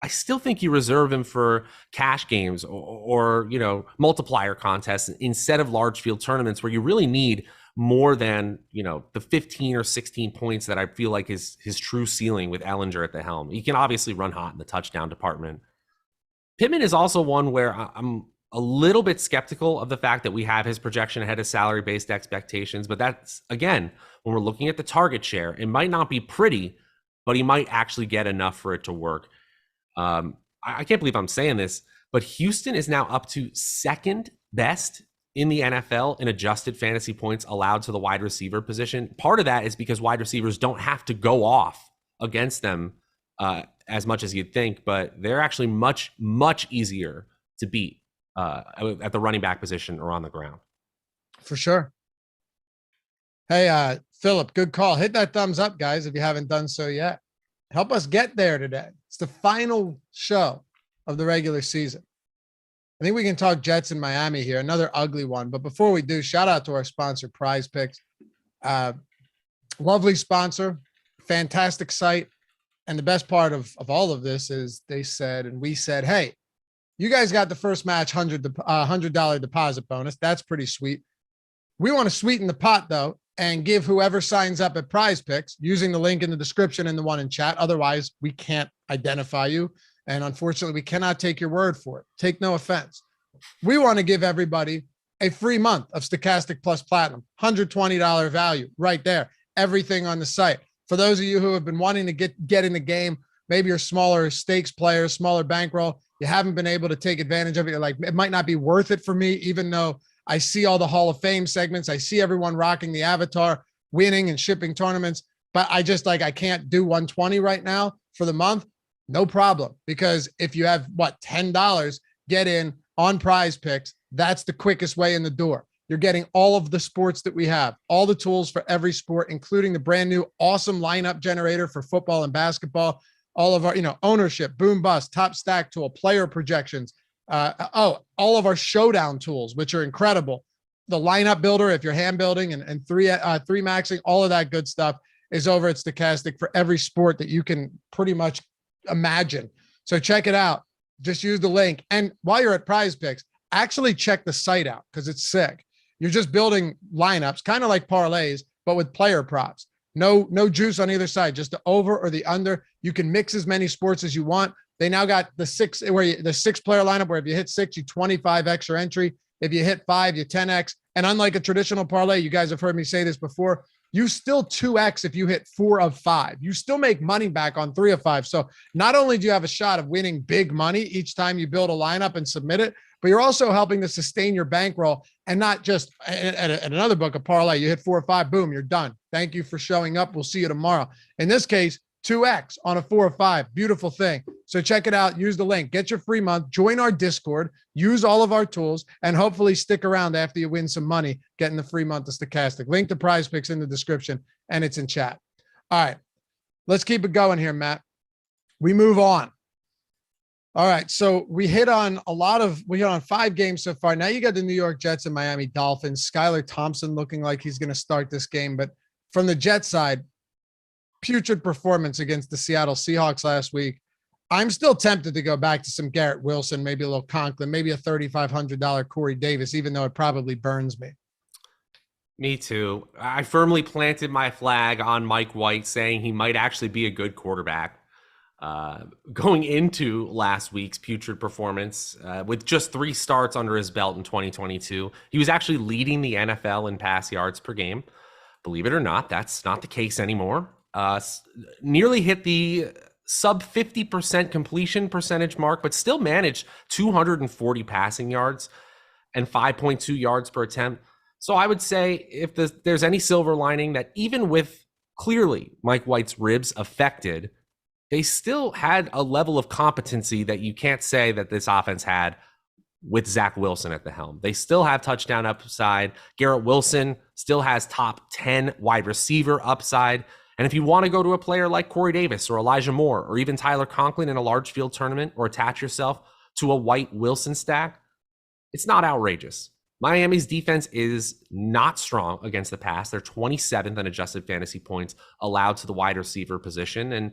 I still think you reserve him for cash games or multiplier contests instead of large field tournaments where you really need more than, the 15 or 16 points that I feel like is his true ceiling with Ehlinger at the helm. He can obviously run hot in the touchdown department. Pittman is also one where I'm a little bit skeptical of the fact that we have his projection ahead of salary-based expectations, but that's, again, when we're looking at the target share, it might not be pretty, but he might actually get enough for it to work. I can't believe I'm saying this, but Houston is now up to second best in the NFL in adjusted fantasy points allowed to the wide receiver position. Part of that is because wide receivers don't have to go off against them as much as you'd think, but they're actually much, much easier to beat at the running back position or on the ground. For sure. Hey, Philip, good call. Hit that thumbs up, guys, if you haven't done so yet. Help us get there today. It's the final show of the regular season. I think we can talk Jets in Miami here, another ugly one. But before we do, shout out to our sponsor, Prize Picks. Lovely sponsor, fantastic site. And the best part of all of this is they said, and we said, hey, you guys got the first match $100 deposit bonus. That's pretty sweet. We want to sweeten the pot, though, and give whoever signs up at Prize Picks using the link in the description and the one in chat. Otherwise, we can't identify you. And unfortunately, we cannot take your word for it. Take no offense. We want to give everybody a free month of Stokastic Plus Platinum, $120 value right there. Everything on the site. For those of you who have been wanting to get in the game, maybe you're smaller stakes players, smaller bankroll, you haven't been able to take advantage of it. You're like, it might not be worth it for me, even though I see all the Hall of Fame segments. I see everyone rocking the avatar, winning and shipping tournaments, but I can't do 120 right now for the month. No problem. Because if you have $10, get in on Prize Picks. That's the quickest way in the door. You're getting all of the sports that we have, all the tools for every sport, including the brand new awesome lineup generator for football and basketball, all of our, ownership, boom bust, top stack tool, player projections. All of our showdown tools, which are incredible. The lineup builder, if you're hand building and three maxing, all of that good stuff is over at Stokastic for every sport that you can pretty much imagine. So check it out. Just use the link. And while you're at Prize Picks, actually check the site out because it's sick. You're just building lineups, kind of like parlays, but with player props. No juice on either side, just the over or the under. You can mix as many sports as you want. They now got the 6-player lineup where if you hit 6, you 25x your entry. If you hit 5, you 10x. And unlike a traditional parlay, you guys have heard me say this before, you still 2x if you hit 4 of 5. You still make money back on 3 of 5. So not only do you have a shot of winning big money each time you build a lineup and submit it, but you're also helping to sustain your bankroll and not just at another book, a parlay, you hit 4 or 5, boom, you're done. Thank you for showing up. We'll see you tomorrow. In this case, 2x on a 4 or 5. Beautiful thing. So check it out. Use the link. Get your free month. Join our Discord. Use all of our tools and hopefully stick around after you win some money getting the free month of Stokastic. Link to Prize Picks in the description and it's in chat. All right. Let's keep it going here, Matt. We move on. All right. So we hit on 5 games so far. Now you got the New York Jets and Miami Dolphins. Skylar Thompson looking like he's going to start this game. But from the Jets side, putrid performance against the Seattle Seahawks last week. I'm still tempted to go back to some Garrett Wilson, maybe a little Conklin, maybe a $3,500 Corey Davis, even though it probably burns me. Me too. I firmly planted my flag on Mike White, saying he might actually be a good quarterback. Going into last week's putrid performance, with just 3 starts under his belt in 2022, he was actually leading the NFL in pass yards per game. Believe it or not, that's not the case anymore. Nearly hit the sub 50% completion percentage mark, but still managed 240 passing yards and 5.2 yards per attempt. So I would say if there's any silver lining, that even with clearly Mike White's ribs affected, they still had a level of competency that you can't say that this offense had with Zach Wilson at the helm. They still have touchdown upside. Garrett Wilson still has top 10 wide receiver upside. And if you want to go to a player like Corey Davis or Elijah Moore or even Tyler Conklin in a large field tournament, or attach yourself to a White Wilson stack, it's not outrageous. Miami's defense is not strong against the pass. They're 27th in adjusted fantasy points allowed to the wide receiver position. And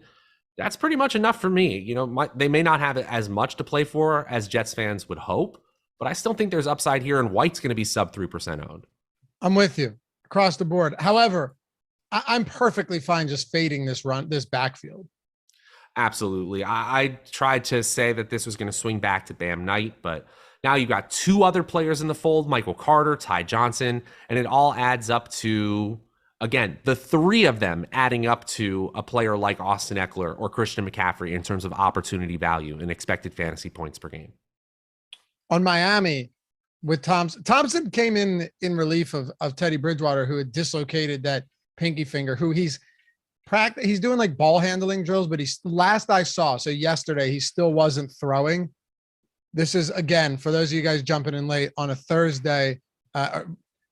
that's pretty much enough for me. They may not have as much to play for as Jets fans would hope, but I still think there's upside here, and White's going to be sub 3% owned. I'm with you across the board. However, I'm perfectly fine just fading this backfield. Absolutely. I tried to say that this was going to swing back to Bam Knight, but now you've got 2 other players in the fold, Michael Carter, Ty Johnson, and it all adds up to, again, the 3 of them adding up to a player like Austin Eckler or Christian McCaffrey in terms of opportunity value and expected fantasy points per game. On Miami with Thompson came in relief of Teddy Bridgewater, who had dislocated that pinky finger, who he's doing like ball handling drills, but last I saw, so yesterday, he still wasn't throwing. This is, again, for those of you guys jumping in late on a Thursday,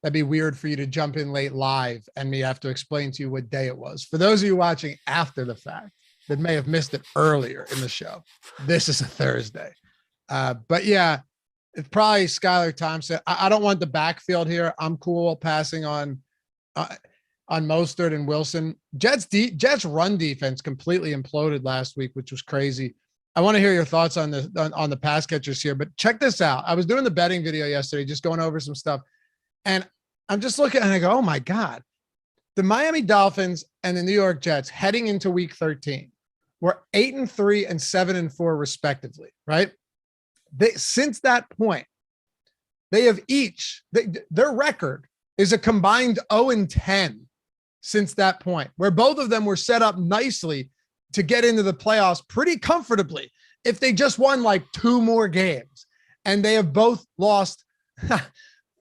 that'd be weird for you to jump in late live and me have to explain to you what day it was. For those of you watching after the fact that may have missed it earlier in the show, this is a Thursday. But yeah, it's probably Skylar Thompson. I don't want the backfield here. I'm cool passing on Mostert and Wilson. Jets run defense completely imploded last week, which was crazy. I want to hear your thoughts on the pass catchers here, but check this out. I was doing the betting video yesterday, just going over some stuff, and I'm just looking and I go, oh my God, the Miami Dolphins and the New York Jets heading into week 13 were 8-3 and 7-4 respectively, right? Since that point, they have their record is a combined 0-10 since that point, where both of them were set up nicely to get into the playoffs pretty comfortably if they just won like 2 more games. And they have both lost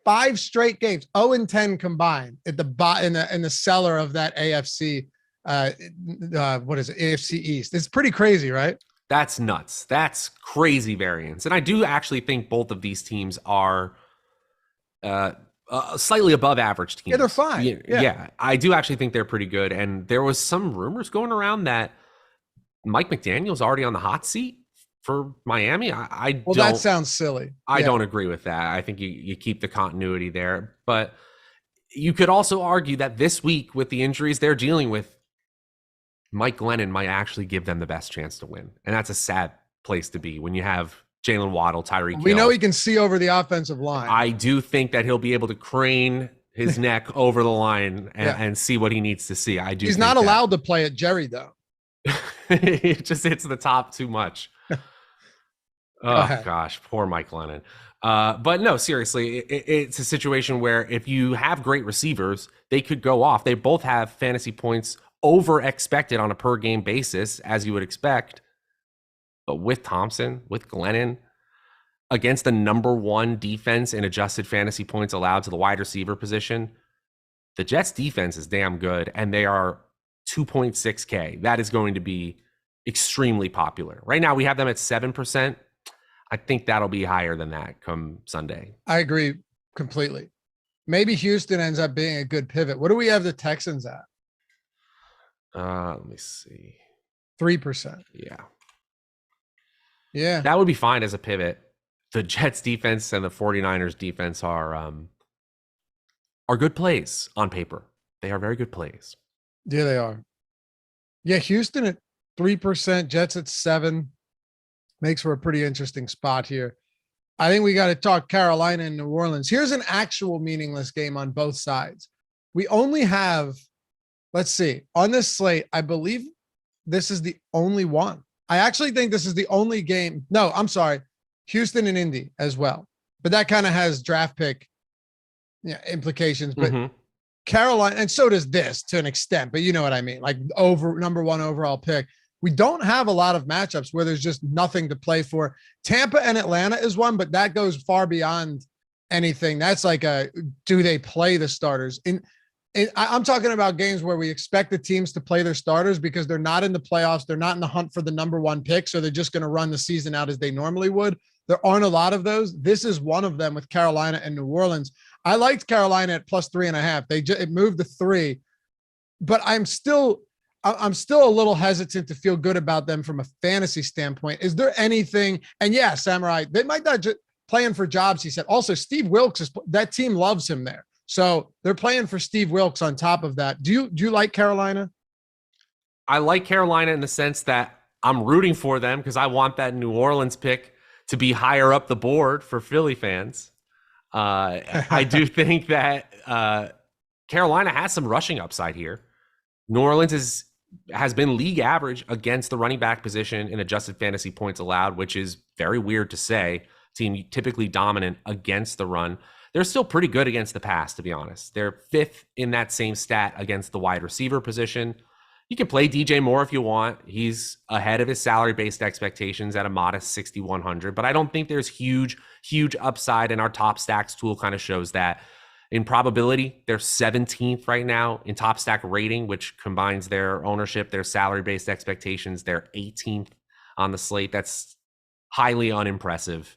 5 straight games, 0-10 combined at in the cellar of that AFC. What is it? AFC East. It's pretty crazy, right? That's nuts. That's crazy variance. And I do actually think both of these teams are slightly above average teams. Yeah, they're fine. Yeah, I do actually think they're pretty good. And there was some rumors going around that Mike McDaniel's already on the hot seat for Miami. That sounds silly. I don't agree with that. I think you keep the continuity there. But you could also argue that this week, with the injuries they're dealing with, Mike Glennon might actually give them the best chance to win. And that's a sad place to be when you have Jalen Waddle, Tyreek Hill. We know he can see over the offensive line. I do think that he'll be able to crane his neck over the line and see what he needs to see. I do. He's not allowed to play at Jerry, though. It just hits the top too much. Oh, gosh, poor Mike Glennon. But no, seriously, it's a situation where if you have great receivers, they could go off. They both have fantasy points over expected on a per game basis, as you would expect. But with Thompson, with Glennon, against the number 1 defense in adjusted fantasy points allowed to the wide receiver position, the Jets defense is damn good, and they are 2.6K. That is going to be extremely popular. Right now, we have them at 7%. I think that'll be higher than that come Sunday. I agree completely. Maybe Houston ends up being a good pivot. What do we have the Texans at? Let me see. 3%. Yeah. That would be fine as a pivot. The Jets defense and the 49ers defense are good plays on paper. They are very good plays. Yeah, they are. Yeah, Houston at 3%, Jets at 7%. Makes for a pretty interesting spot here. I think we got to talk Carolina and New Orleans. Here's an actual meaningless game on both sides. We only have, let's see, on this slate, I believe this is the only one. I actually think this is the only game. No, I'm sorry. Houston and Indy as well. But that kind of has draft pick implications. But Carolina, and so does this to an extent, but you know what I mean? Like number 1 overall pick. We don't have a lot of matchups where there's just nothing to play for. Tampa and Atlanta is one, but that goes far beyond anything. That's like do they play the starters? I'm talking about games where we expect the teams to play their starters because they're not in the playoffs. They're not in the hunt for the number 1 pick. So they're just going to run the season out as they normally would. There aren't a lot of those. This is one of them with Carolina and New Orleans. I liked Carolina at plus 3.5. It moved to 3, but I'm still a little hesitant to feel good about them from a fantasy standpoint. Is there anything? And yeah, Samurai, they might not just playing for jobs. He said also Steve Wilkes that team loves him there. So they're playing for Steve Wilkes on top of that. Do you like Carolina? I like Carolina in the sense that I'm rooting for them because I want that New Orleans pick to be higher up the board for Philly fans. I do think that Carolina has some rushing upside here. New Orleans has been league average against the running back position in adjusted fantasy points allowed, which is very weird to say. Team typically dominant against the run. They're still pretty good against the pass, to be honest. They're 5th in that same stat against the wide receiver position. You can play DJ Moore if you want. He's ahead of his salary-based expectations at a modest 6,100, but I don't think there's huge upside, and our top stacks tool kind of shows that. In probability, they're 17th right now in top stack rating, which combines their ownership, their salary-based expectations. They're 18th on the slate. That's highly unimpressive.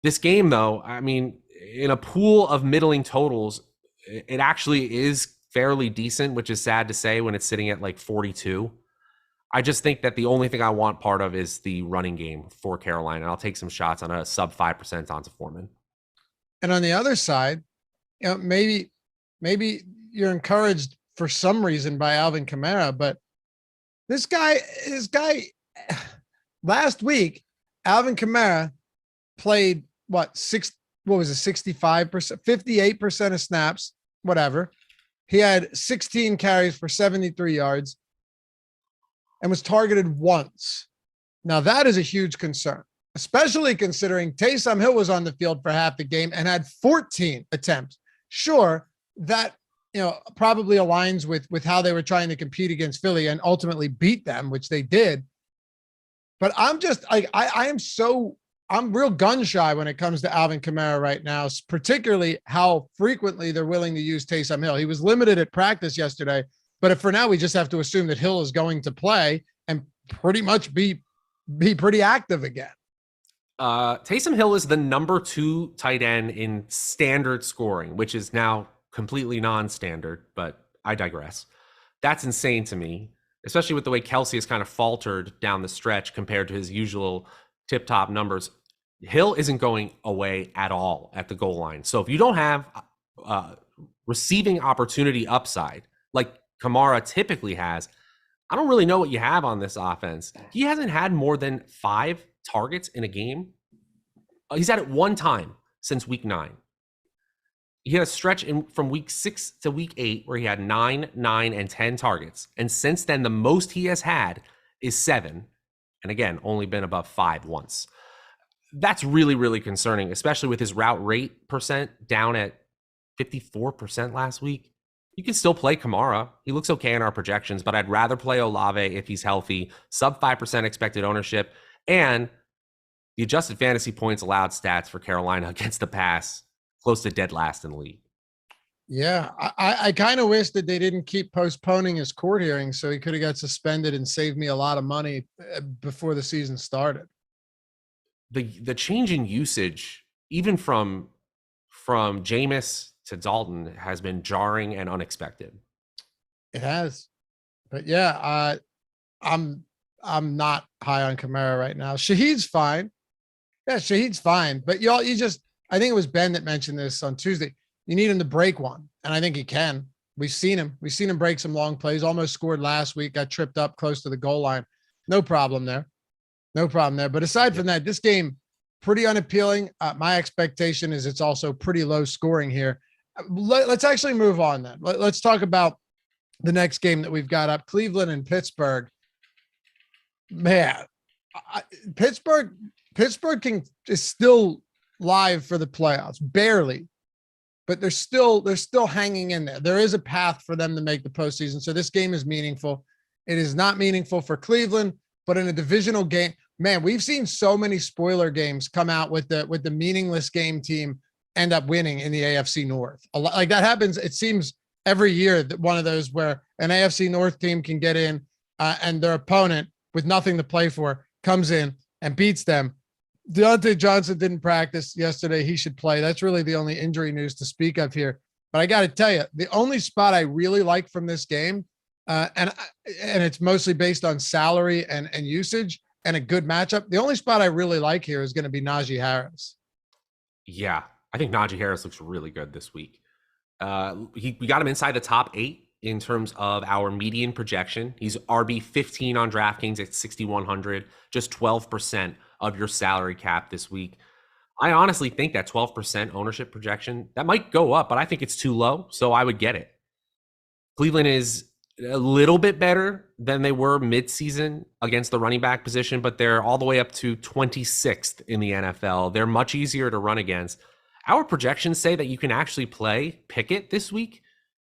This game, though, I mean, in a pool of middling totals, it actually is fairly decent, which is sad to say when it's sitting at like 42. I just think that the only thing I want part of is the running game for Carolina. And I'll take some shots on a sub 5% onto Foreman. And on the other side, maybe you're encouraged for some reason by Alvin Kamara, but this guy last week, Alvin Kamara played 65%, 58% of snaps, whatever. He had 16 carries for 73 yards and was targeted once. Now that is a huge concern, especially considering Taysom Hill was on the field for half the game and had 14 attempts. Sure, that probably aligns with how they were trying to compete against Philly and ultimately beat them, which they did. But I'm just like I'm real gun shy when it comes to Alvin Kamara right now, particularly how frequently they're willing to use Taysom Hill. He was limited at practice yesterday, but for now we just have to assume that Hill is going to play and pretty much be pretty active again. Taysom Hill is the number 2 tight end in standard scoring, which is now completely non-standard, but I digress. That's insane to me, especially with the way Kelsey has kind of faltered down the stretch compared to his usual tip-top numbers. Hill isn't going away at all at the goal line. So if you don't have receiving opportunity upside like Kamara typically has, I don't really know what you have on this offense. He hasn't had more than 5 targets in a game. He's had it one time since week 9. He had a stretch from week 6 to week 8 where he had 9, 9, and 10 targets. And since then, the most he has had is 7. And again, only been above 5 once. That's really, really concerning, especially with his route rate percent down at 54% last week. You can still play Kamara. He looks okay in our projections, but I'd rather play Olave if he's healthy, sub 5% expected ownership, and the adjusted fantasy points allowed stats for Carolina against the pass, close to dead last in the league. Yeah, I kind of wish that they didn't keep postponing his court hearing so he could have got suspended and saved me a lot of money before the season started. The change in usage, even from Jameis to Dalton, has been jarring and unexpected. It has, but yeah, I'm not high on Kamara right now. Shahid's fine. Yeah, Shahid's fine, but I think it was Ben that mentioned this on Tuesday. You need him to break one, and I think he can. We've seen him break some long plays. Almost scored last week. Got tripped up close to the goal line. No problem there. But aside from that, this game pretty unappealing. My expectation is it's also pretty low scoring here. Let's actually move on then. Let's talk about the next game that we've got up: Cleveland and Pittsburgh. Man, Pittsburgh is still live for the playoffs, barely, but they're still hanging in there. There is a path for them to make the postseason. So this game is meaningful. It is not meaningful for Cleveland, but in a divisional game, man, we've seen so many spoiler games come out with the meaningless game team end up winning in the AFC North. A lot, like that happens. It seems every year that one of those where an AFC North team can get in and their opponent with nothing to play for comes in and beats them. Deontay Johnson didn't practice yesterday. He should play. That's really the only injury news to speak of here. But I got to tell you, the only spot I really like from this game, and it's mostly based on salary and usage and a good matchup. The only spot I really like here is going to be Najee Harris. Yeah, I think Najee Harris looks really good this week. We got him inside the top 8 in terms of our median projection. He's RB 15 on DraftKings at 6,100, just 12% of your salary cap this week. I honestly think that 12% ownership projection, that might go up, but I think it's too low, so I would get it. Cleveland is a little bit better than they were midseason against the running back position, but they're all the way up to 26th in the NFL. They're much easier to run against. Our projections say that you can actually play Pickett this week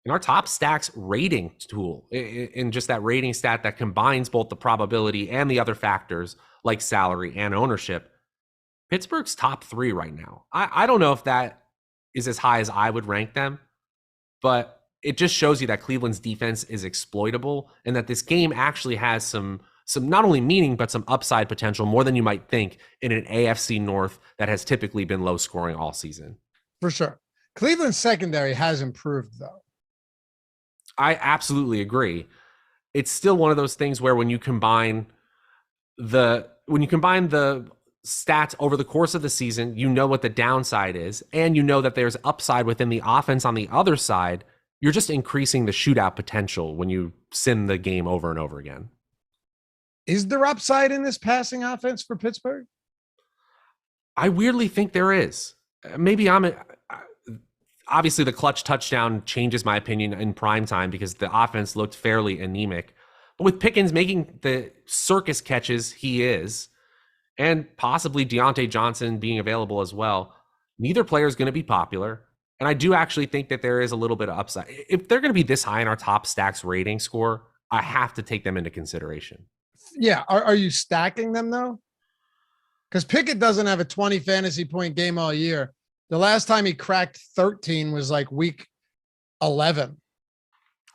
in our top stacks rating tool, in just that rating stat that combines both the probability and the other factors like salary and ownership. Pittsburgh's top 3 right now. I don't know if that is as high as I would rank them, but it just shows you that Cleveland's defense is exploitable and that this game actually has some not only meaning, but some upside potential, more than you might think in an AFC North that has typically been low scoring all season. For sure. Cleveland's secondary has improved, though. I absolutely agree. It's still one of those things where when you combine the stats over the course of the season, you know what the downside is, and you know that there's upside within the offense on the other side. You're just increasing the shootout potential when you send the game over and over again. Is there upside in this passing offense for Pittsburgh? I weirdly think there is. Maybe obviously the clutch touchdown changes my opinion in prime time because the offense looked fairly anemic. But with Pickens making the circus catches he is, and possibly Deontay Johnson being available as well, neither player is going to be popular. And I do actually think that there is a little bit of upside. If they're going to be this high in our top stacks rating score, I have to take them into consideration. Yeah. Are you stacking them though? Because Pickett doesn't have a 20 fantasy point game all year. The last time he cracked 13 was like week 11.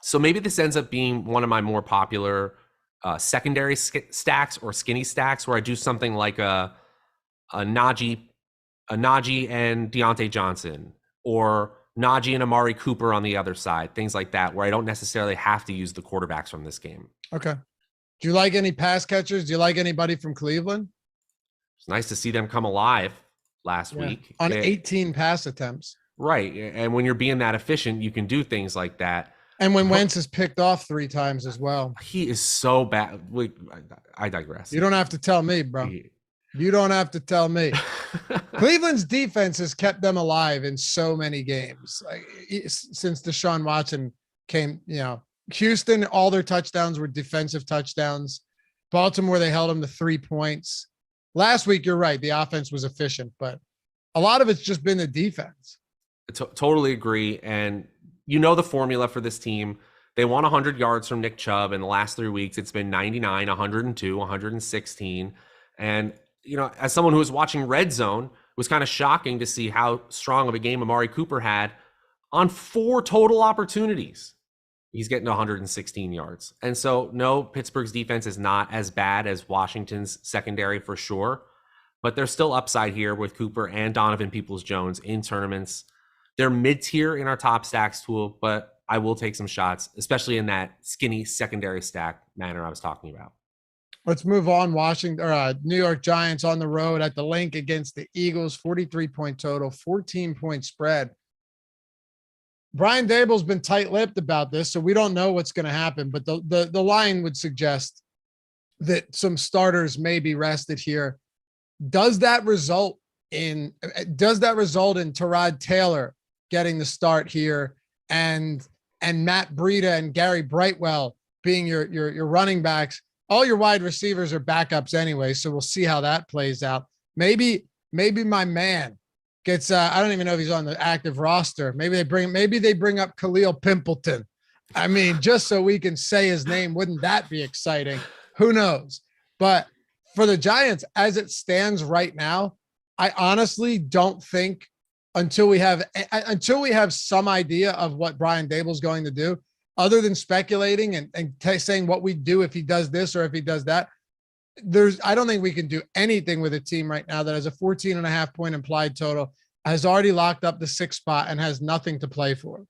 So maybe this ends up being one of my more popular secondary stacks or skinny stacks where I do something like a Najee and Deontay Johnson, or Najee and Amari Cooper on the other side, things like that, where I don't necessarily have to use the quarterbacks from this game. Okay. Do you like any pass catchers? Do you like anybody from Cleveland? It's nice to see them come alive last week. On 18 pass attempts. Right. And when you're being that efficient, you can do things like that. And when Wentz is picked off 3 times as well. He is so bad. I digress. You don't have to tell me, bro. You don't have to tell me. Cleveland's defense has kept them alive in so many games. Like, since Deshaun Watson came, Houston, all their touchdowns were defensive touchdowns. Baltimore, they held them to 3 points. Last week, you're right. The offense was efficient, but a lot of it's just been the defense. Totally agree. And you know the formula for this team. They want 100 yards from Nick Chubb in the last 3 weeks. It's been 99, 102, 116. And, as someone who was watching Red Zone, it was kind of shocking to see how strong of a game Amari Cooper had on 4 total opportunities. He's getting 116 yards. And so, no, Pittsburgh's defense is not as bad as Washington's secondary for sure. But there's still upside here with Cooper and Donovan Peoples-Jones in tournaments. They're mid-tier in our top stacks tool, but I will take some shots, especially in that skinny secondary stack manner I was talking about. Let's move on. New York Giants on the road at the Link against the Eagles, 43-point total, 14-point spread. Brian Daboll's been tight-lipped about this, so we don't know what's going to happen, but the line would suggest that some starters may be rested here. Does that result in Tyrod Taylor getting the start here and Matt Breida and Gary Brightwell being your running backs? All your wide receivers are backups anyway, so we'll see how that plays out. Maybe my man gets I don't even know if he's on the active roster. Maybe they bring up Khalil Pimpleton. I mean, just so we can say his name, wouldn't that be exciting? Who knows? But for the Giants, as it stands right now, I honestly don't think until we have some idea of what Brian Daboll's going to do, other than speculating and saying what we do if he does this or if he does that, I don't think we can do anything with a team right now that has a 14.5 point implied total, has already locked up the 6th spot and has nothing to play for.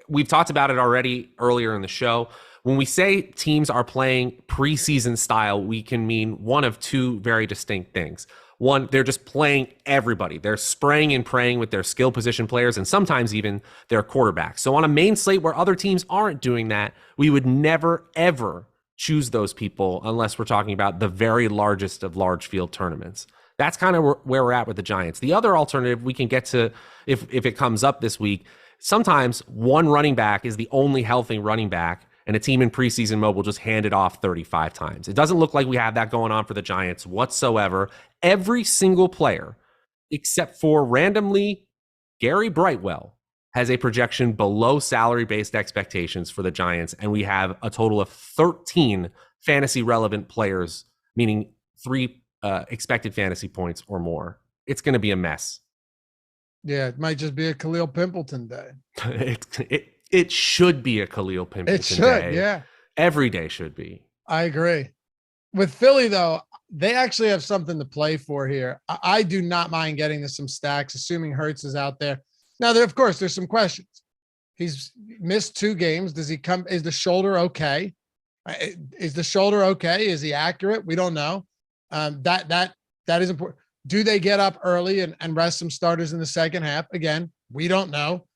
We've talked about it already earlier in the show. When we say teams are playing preseason style, we can mean one of 2 very distinct things. One, they're just playing everybody. They're spraying and praying with their skill position players and sometimes even their quarterbacks. So on a main slate where other teams aren't doing that, we would never, ever choose those people unless we're talking about the very largest of large field tournaments. That's kind of where we're at with the Giants. The other alternative we can get to, if it comes up this week, sometimes one running back is the only healthy running back, and a team in preseason mode will just hand it off 35 times. It doesn't look like we have that going on for the Giants whatsoever. Every single player, except for randomly Gary Brightwell, has a projection below salary-based expectations for the Giants, and we have a total of 13 fantasy-relevant players, meaning 3 expected fantasy points or more. It's going to be a mess. Yeah, it might just be a Khalil Pimpleton day. It should be a Khalil Pimpleton day. It should, yeah. Every day should be. I agree. With Philly, though, they actually have something to play for here. I do not mind getting to some stacks, assuming Hurts is out there. Now, of course, there's some questions. He's missed 2 games. Does he come? Is the shoulder okay? Is the shoulder okay? Is he accurate? We don't know. That is important. Do they get up early and rest some starters in the second half? Again, we don't know.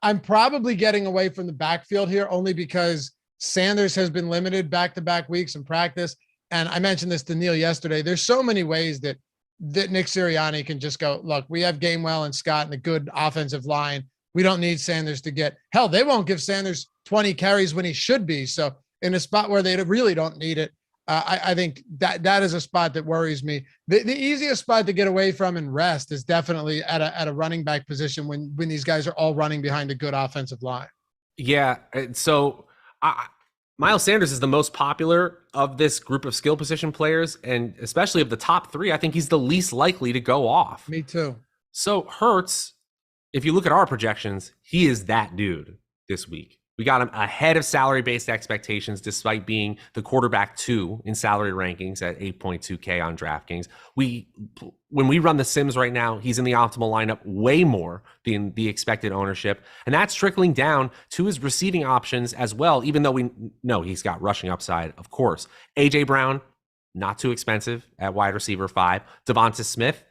I'm probably getting away from the backfield here only because Sanders has been limited back-to-back weeks in practice. And I mentioned this to Neil yesterday. There's so many ways that Nick Sirianni can just go, look, we have Gainwell and Scott and a good offensive line. We don't need Sanders to get – hell, they won't give Sanders 20 carries when he should be. So in a spot where they really don't need it, I think that is a spot that worries me. The easiest spot to get away from and rest is definitely at a running back position when these guys are all running behind a good offensive line. Yeah, so Miles Sanders is the most popular of this group of skill position players, and especially of the top 3, I think he's the least likely to go off. Me too. So Hurts, if you look at our projections, he is that dude this week. We got him ahead of salary-based expectations despite being the quarterback 2 in salary rankings at 8.2K on DraftKings. When we run the Sims right now, he's in the optimal lineup way more than the expected ownership. And that's trickling down to his receiving options as well, even though we know he's got rushing upside, of course. A.J. Brown, not too expensive at wide receiver 5. Devonta Smith,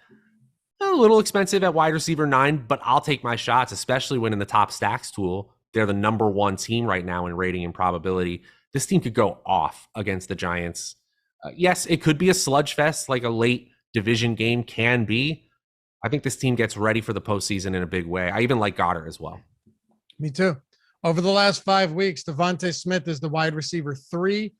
a little expensive at wide receiver 9, but I'll take my shots, especially when in the top stacks tool, they're the number 1 team right now in rating and probability. This team could go off against the Giants. Yes, it could be a sludge fest like a late division game can be. I think this team gets ready for the postseason in a big way. I even like Goddard as well. Me too. Over the last 5 weeks, Devonta Smith is the wide receiver 3.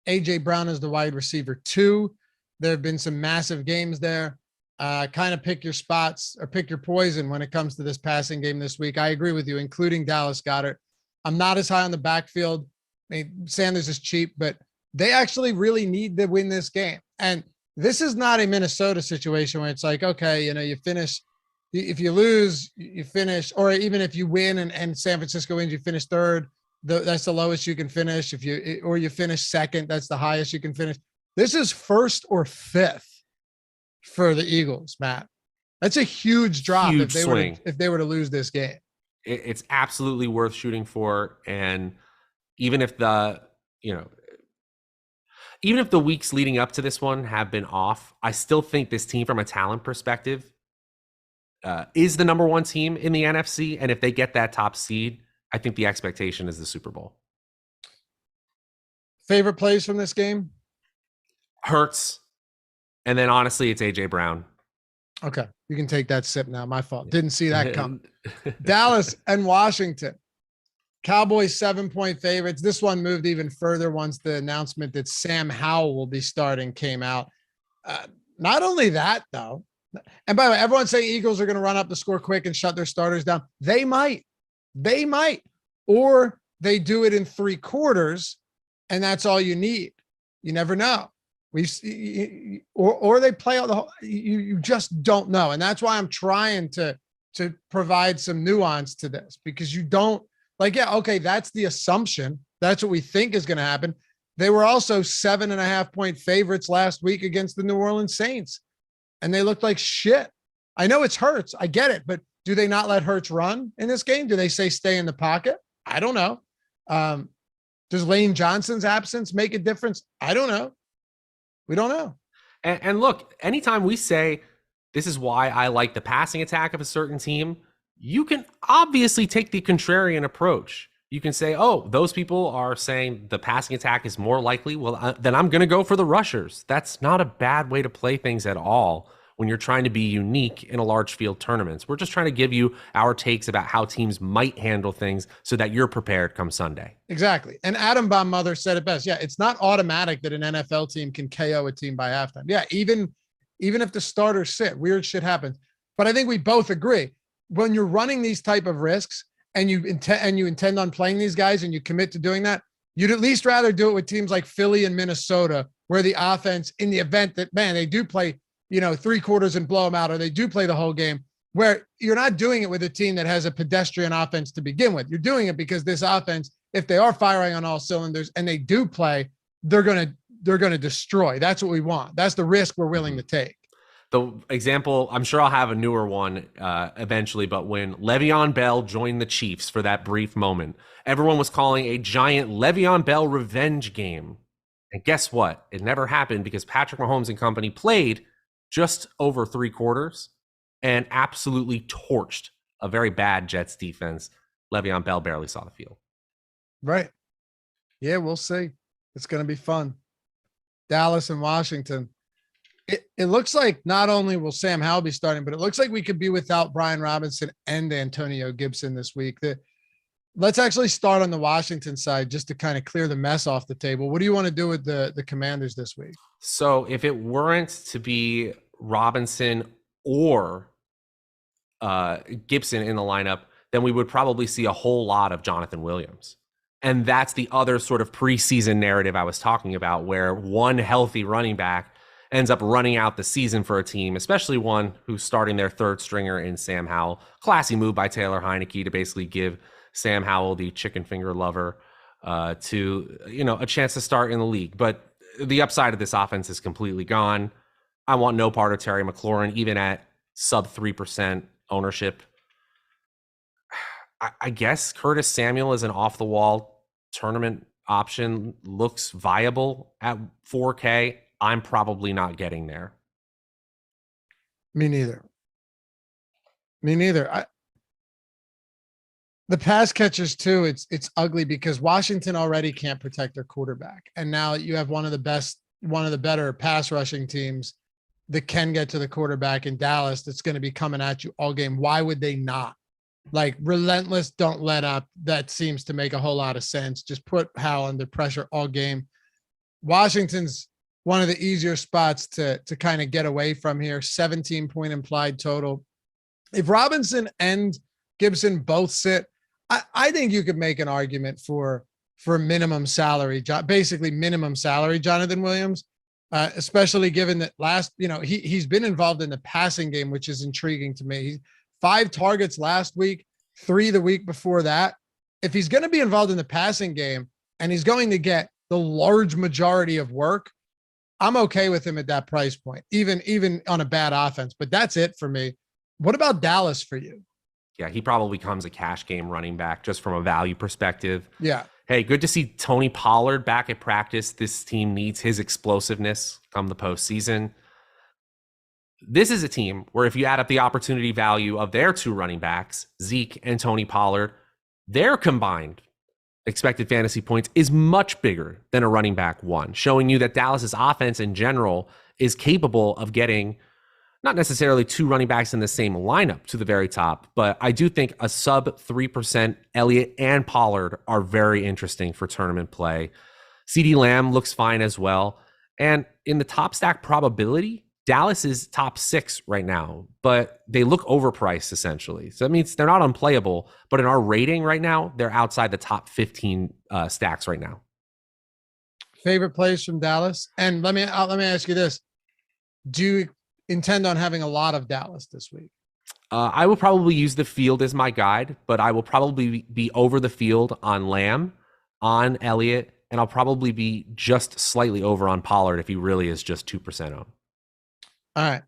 A.J. Brown is the wide receiver 2. There have been some massive games there. Kind of pick your spots or pick your poison when it comes to this passing game this week. I agree with you, including Dallas Goedert. I'm not as high on the backfield. I mean, Sanders is cheap, but they actually really need to win this game. And this is not a Minnesota situation where it's like, okay, you finish, if you lose, you finish, or even if you win and San Francisco wins, you finish 3rd. That's the lowest you can finish. If you finish 2nd, that's the highest you can finish. This is 1st or 5th. For the Eagles, Matt. That's a huge drop if they were to lose this game. It's absolutely worth shooting for. And even if the weeks leading up to this one have been off, I still think this team from a talent perspective is the number 1 team in the NFC. And if they get that top seed, I think the expectation is the Super Bowl. Favorite plays from this game? Hurts. And then honestly, it's A.J. Brown. Okay. You can take that sip now. My fault. Didn't see that coming. Dallas and Washington. Cowboys 7-point favorites. This one moved even further once the announcement that Sam Howell will be starting came out. Not only that, though, and by the way, everyone's saying Eagles are going to run up the score quick and shut their starters down. They might. Or they do it in 3 quarters, and that's all you need. You never know. Or they play out the whole, you just don't know. And that's why I'm trying to provide some nuance to this, because you don't like, yeah, okay, that's the assumption. That's what we think is going to happen. They were also 7.5-point favorites last week against the New Orleans Saints, and they looked like shit. I know it's Hurts. I get it, but do they not let Hurts run in this game? Do they say stay in the pocket? I don't know. Does Lane Johnson's absence make a difference? I don't know. We don't know. And look, anytime we say this is why I like the passing attack of a certain team, you can obviously take the contrarian approach. You can say, oh, those people are saying the passing attack is more likely. Well, then I'm going to go for the rushers. That's not a bad way to play things at all when you're trying to be unique in a large field tournaments. We're just trying to give you our takes about how teams might handle things so that you're prepared come Sunday. Exactly. And Adam Baummother said it best. Yeah, it's not automatic that an NFL team can KO a team by halftime. Yeah, even if the starters sit, weird shit happens. But I think we both agree, when you're running these type of risks and you intend on playing these guys and you commit to doing that, you'd at least rather do it with teams like Philly and Minnesota, where the offense, in the event that, man, they do play 3 quarters and blow them out, or they do play the whole game, where you're not doing it with a team that has a pedestrian offense to begin with. You're doing it because this offense, if they are firing on all cylinders and they do play, they're going to destroy. That's what we want. That's the risk we're willing to take. The example, I'm sure I'll have a newer one eventually, but when Le'Veon Bell joined the Chiefs for that brief moment, everyone was calling a giant Le'Veon Bell revenge game. And guess what? It never happened because Patrick Mahomes and company played just over 3 quarters and absolutely torched a very bad Jets defense. Le'Veon Bell barely saw the field. Right. Yeah, we'll see. It's going to be fun. Dallas and Washington. It looks like not only will Sam Howell be starting, but it looks like we could be without Brian Robinson and Antonio Gibson this week. Let's actually start on the Washington side just to kind of clear the mess off the table. What do you want to do with the Commanders this week? So if it weren't to be Robinson or Gibson in the lineup, then we would probably see a whole lot of Jonathan Williams. And that's the other sort of preseason narrative I was talking about, where one healthy running back ends up running out the season for a team, especially one who's starting their third stringer in Sam Howell. Classy move by Taylor Heineke to basically give Sam Howell, the chicken finger lover, to a chance to start in the league. But the upside of this offense is completely gone. I want no part of Terry McLaurin, even at sub 3% ownership. I guess Curtis Samuel is an off-the-wall tournament option, looks viable at 4K. I'm probably not getting there. Me neither. The pass catchers too, it's ugly because Washington already can't protect their quarterback. And now you have one of the better pass rushing teams that can get to the quarterback in Dallas that's going to be coming at you all game. Why would they not? Like, relentless, don't let up. That seems to make a whole lot of sense. Just put Howell under pressure all game. Washington's one of the easier spots to kind of get away from here. 17-point implied total. If Robinson and Gibson both sit, I think you could make an argument for minimum salary, basically minimum salary Jonathan Williams, especially given that he's been involved in the passing game, which is intriguing to me. 5 targets last week, 3 the week before that. If he's going to be involved in the passing game and he's going to get the large majority of work, I'm okay with him at that price point, even on a bad offense. But that's it for me. What about Dallas for you? Yeah, he probably becomes a cash game running back just from a value perspective. Yeah. Hey, good to see Tony Pollard back at practice. This team needs his explosiveness come the postseason. This is a team where if you add up the opportunity value of their 2 running backs, Zeke and Tony Pollard, their combined expected fantasy points is much bigger than a running back 1, showing you that Dallas's offense in general is capable of getting not necessarily 2 running backs in the same lineup to the very top, but I do think a sub 3% Elliott and Pollard are very interesting for tournament play. CeeDee Lamb looks fine as well. And in the top stack probability, Dallas is top 6 right now, but they look overpriced essentially. So that means they're not unplayable, but in our rating right now, they're outside the top 15 stacks right now. Favorite plays from Dallas? And let me ask you this. Do you intend on having a lot of Dallas this week? I will probably use the field as my guide, but I will probably be over the field on Lamb, on Elliott, and I'll probably be just slightly over on Pollard if he really is just 2% owned. All right.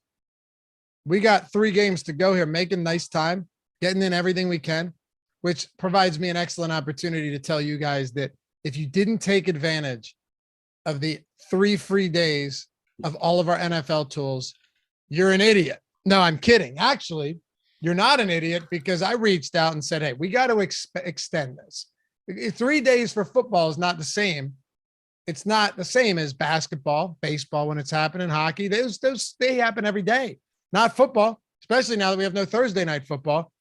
We got 3 games to go here, making nice time, getting in everything we can, which provides me an excellent opportunity to tell you guys that if you didn't take advantage of the 3 free days of all of our NFL tools, you're an idiot. No, I'm kidding. Actually, you're not an idiot because I reached out and said, hey, we got to extend this. 3 days for football is not the same. It's not the same as basketball, baseball when it's happening, hockey. They happen every day, not football, especially now that we have no Thursday night football.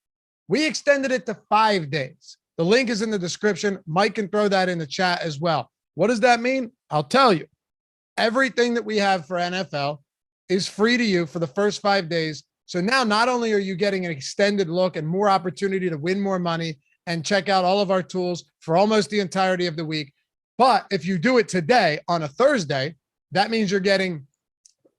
We extended it to 5 days. The link is in the description. Mike can throw that in the chat as well. What does that mean? I'll tell you. Everything that we have for NFL is free to you for the first 5 days. So now not only are you getting an extended look and more opportunity to win more money and check out all of our tools for almost the entirety of the week, but if you do it today on a Thursday, that means you're getting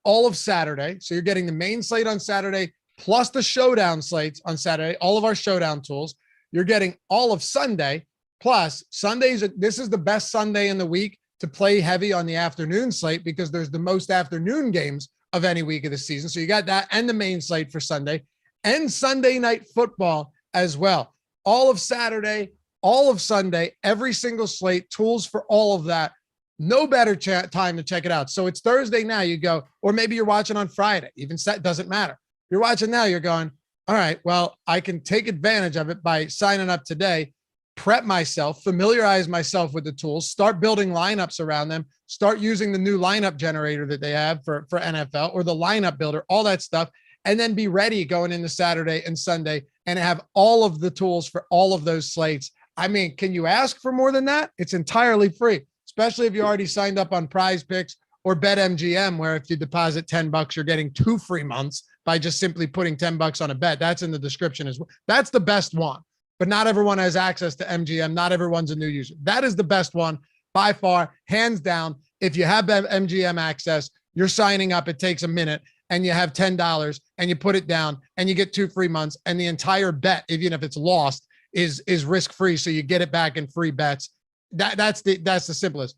all of Saturday. So you're getting the main slate on Saturday, plus the showdown slates on Saturday, all of our showdown tools. You're getting all of Sunday, plus Sundays. This is the best Sunday in the week to play heavy on the afternoon slate because there's the most afternoon games of any week of the season. So you got that and the main slate for Sunday and Sunday night football as well. All of Saturday, all of Sunday, every single slate, tools for all of that. No better time to check it out. So it's Thursday now, you go, or maybe you're watching on Friday, even set doesn't matter. You're watching now, you're going, all right, well, I can take advantage of it by signing up today, prep myself, familiarize myself with the tools, start building lineups around them, start using the new lineup generator that they have for NFL or the lineup builder, all that stuff, and then be ready going into Saturday and Sunday and have all of the tools for all of those slates. I mean, can you ask for more than that? It's entirely free, especially if you already signed up on Prize Picks or BetMGM, where if you deposit $10, you're getting 2 free months by just simply putting $10 on a bet. That's in the description as well. That's the best one, but not everyone has access to MGM. Not everyone's a new user. That is the best one by far, hands down. If you have MGM access, you're signing up. It takes a minute and you have $10 and you put it down and you get 2 free months, and the entire bet, even if it's lost, is risk-free. So you get it back in free bets. That's the simplest.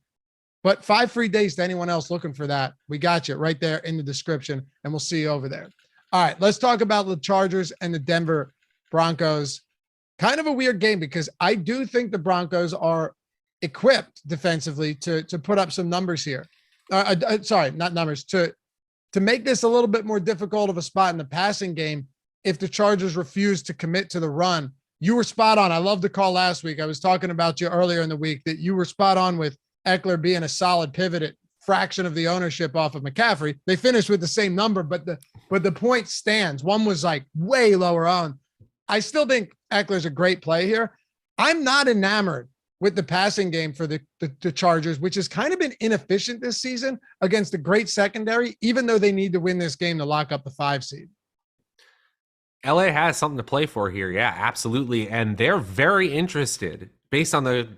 But 5 free days to anyone else looking for that. We got you right there in the description, and we'll see you over there. All right, let's talk about the Chargers and the Denver Broncos. Kind of a weird game because I do think the Broncos are equipped defensively to put up some numbers here. Sorry, not numbers, to make this a little bit more difficult of a spot in the passing game if the Chargers refuse to commit to the run. You were spot on. I loved the call last week. I was talking about you earlier in the week that you were spot on with Eckler being a solid pivot at fraction of the ownership off of McCaffrey. They finished with the same number, but the point stands. One was like way lower on. I still think Eckler's a great play here. I'm not enamored with the passing game for the Chargers, which has kind of been inefficient this season against a great secondary, even though they need to win this game to lock up the 5 seed. LA has something to play for here. Yeah, absolutely. And they're very interested based on the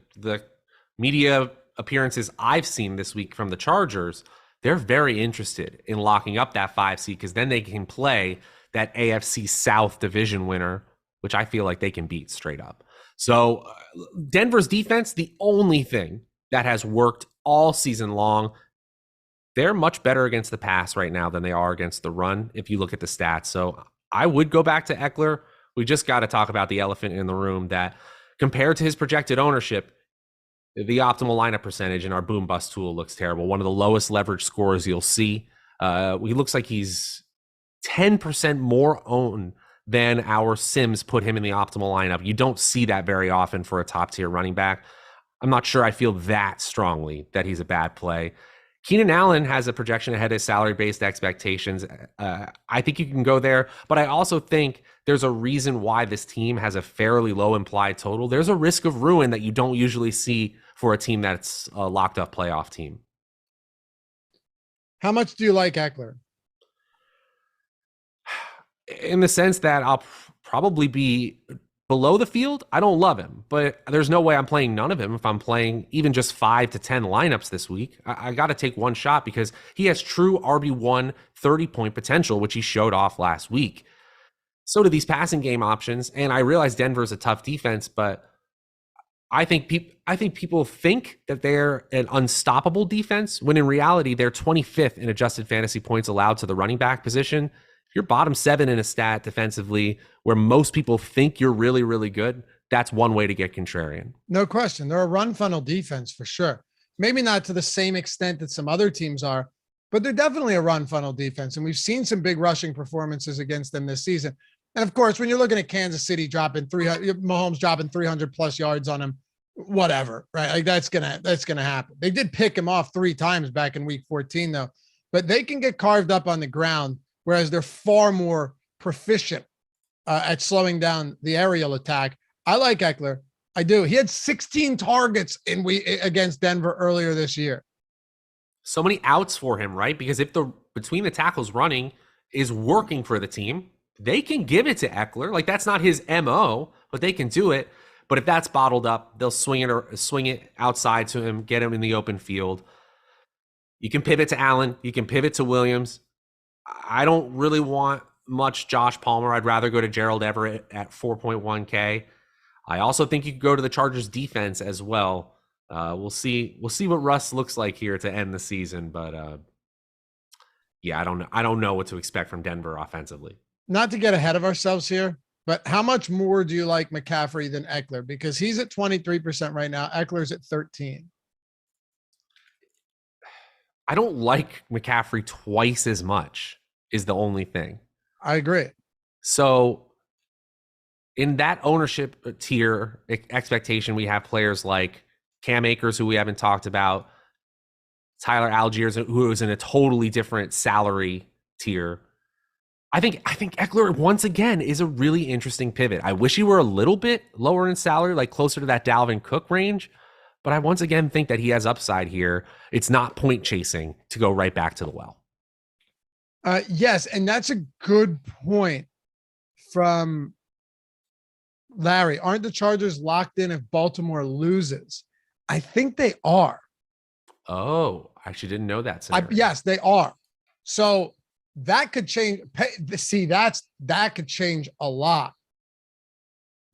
media appearances I've seen this week from the Chargers. They're very interested in locking up that 5 seed because then they can play that AFC South division winner, which I feel like they can beat straight up. So Denver's defense, the only thing that has worked all season long, they're much better against the pass right now than they are against the run, if you look at the stats. So I would go back to Eckler. We just got to talk about the elephant in the room that compared to his projected ownership, the optimal lineup percentage in our boom bust tool looks terrible. One of the lowest leverage scores you'll see. He looks like he's 10% more owned than our Sims put him in the optimal lineup. You don't see that very often for a top tier running back. I'm not sure I feel that strongly that he's a bad play. Keenan Allen has a projection ahead of salary-based expectations. I think you can go there, but I also think there's a reason why this team has a fairly low implied total. There's a risk of ruin that you don't usually see for a team that's a locked up playoff team. How much do you like Eckler? In the sense that I'll probably be below the field. I don't love him, but there's no way I'm playing none of him if I'm playing even just 5 to 10 lineups this week. I got to take one shot because he has true RB1 30-point potential, which he showed off last week. So do these passing game options, and I realize Denver's a tough defense, but I think people think that they're an unstoppable defense when in reality they're 25th in adjusted fantasy points allowed to the running back position. If you're bottom 7 in a stat defensively where most people think you're really, really good, that's one way to get contrarian. No question. They're a run funnel defense for sure. Maybe not to the same extent that some other teams are, but they're definitely a run funnel defense. And we've seen some big rushing performances against them this season. And of course, when you're looking at Kansas City dropping 300, Mahomes dropping 300 plus yards on him, whatever, right? Like that's going to happen. They did pick him off 3 times back in week 14 though, but they can get carved up on the ground. Whereas they're far more proficient at slowing down the aerial attack. I like Eckler. I do. He had 16 targets against Denver earlier this year. So many outs for him, right? Because if the between the tackles running is working for the team, they can give it to Eckler. Like that's not his MO, but they can do it. But if that's bottled up, they'll swing it outside to him, get him in the open field. You can pivot to Allen. You can pivot to Williams. I don't really want much Josh Palmer. I'd rather go to Gerald Everett at 4.1K. I also think you could go to the Chargers defense as well. We'll see what Russ looks like here to end the season, but Yeah, I don't know what to expect from Denver offensively. Not to get ahead of ourselves here, but how much more do you like McCaffrey than Eckler? Because he's at 23% right now. Eckler's at 13. I don't like McCaffrey twice as much is the only thing. I agree. So in that ownership tier expectation, we have players like Cam Akers, who we haven't talked about, Tyler Algiers, who is in a totally different salary tier. I think Eckler once again is a really interesting pivot. I wish he were a little bit lower in salary, like closer to that Dalvin Cook range, but I once again think that he has upside here. It's not point chasing to go right back to the well. Yes, and that's a good point from Larry. Aren't the Chargers locked in if Baltimore loses? I think they are. Oh, I actually didn't know that. Yes, they are. So that could change. See, that could change a lot.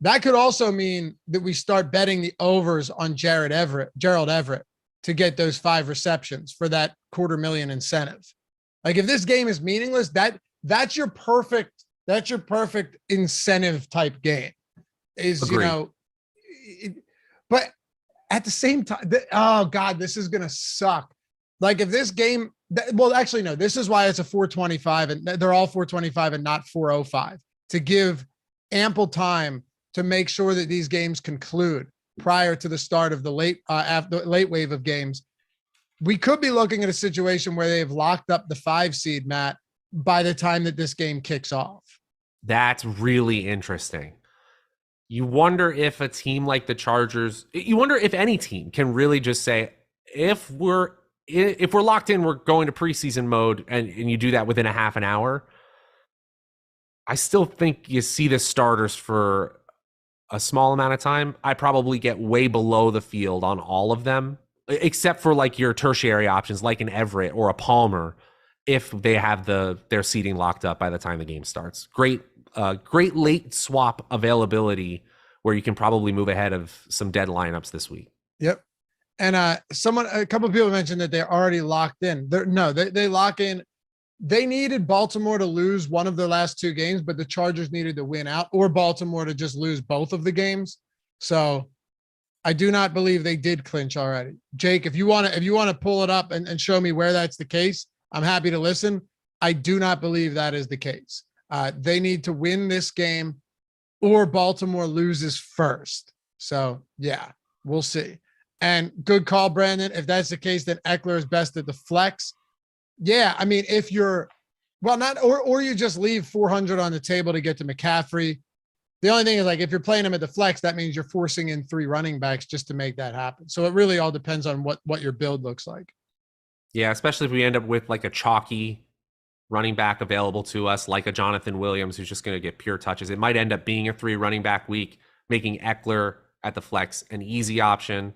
That could also mean that we start betting the overs on Gerald Everett to get those 5 receptions for that $250,000 incentive. Like if this game is meaningless, that's your perfect incentive type game. Agreed. But at the same time, oh God, this is gonna suck. Like if this game, actually no, this is why it's a 425 and they're all 425 and not 405 to give ample time to make sure that these games conclude prior to the start of the late wave of games. We could be looking at a situation where they've locked up the 5 seed, Matt, by the time that this game kicks off. That's really interesting. You wonder if a team like the Chargers, you wonder if any team can really just say, if we're locked in, we're going to preseason mode, and you do that within a half an hour. I still think you see the starters for a small amount of time. I probably get way below the field on all of them, except for like your tertiary options, like an Everett or a Palmer, if they have their seating locked up by the time the game starts. Great late swap availability where you can probably move ahead of some dead lineups this week. Yep. And a couple of people mentioned that they're already locked in. They lock in. They needed Baltimore to lose one of their last 2 games, but the Chargers needed to win out, or Baltimore to just lose both of the games. So I do not believe they did clinch already. Jake, if you want to pull it up and show me where that's the case, I'm happy to listen. I do not believe that is the case. They need to win this game or Baltimore loses first. So yeah, we'll see. And good call, Brandon. If that's the case, then Eckler is best at the flex. Yeah. I mean, if you're or you just leave 400 on the table to get to McCaffrey. The only thing is, like, if you're playing him at the flex, that means you're forcing in 3 running backs just to make that happen. So it really all depends on what your build looks like. Yeah. Especially if we end up with like a chalky running back available to us, like a Jonathan Williams, who's just going to get pure touches. It might end up being a 3 running back week, making Eckler at the flex an easy option.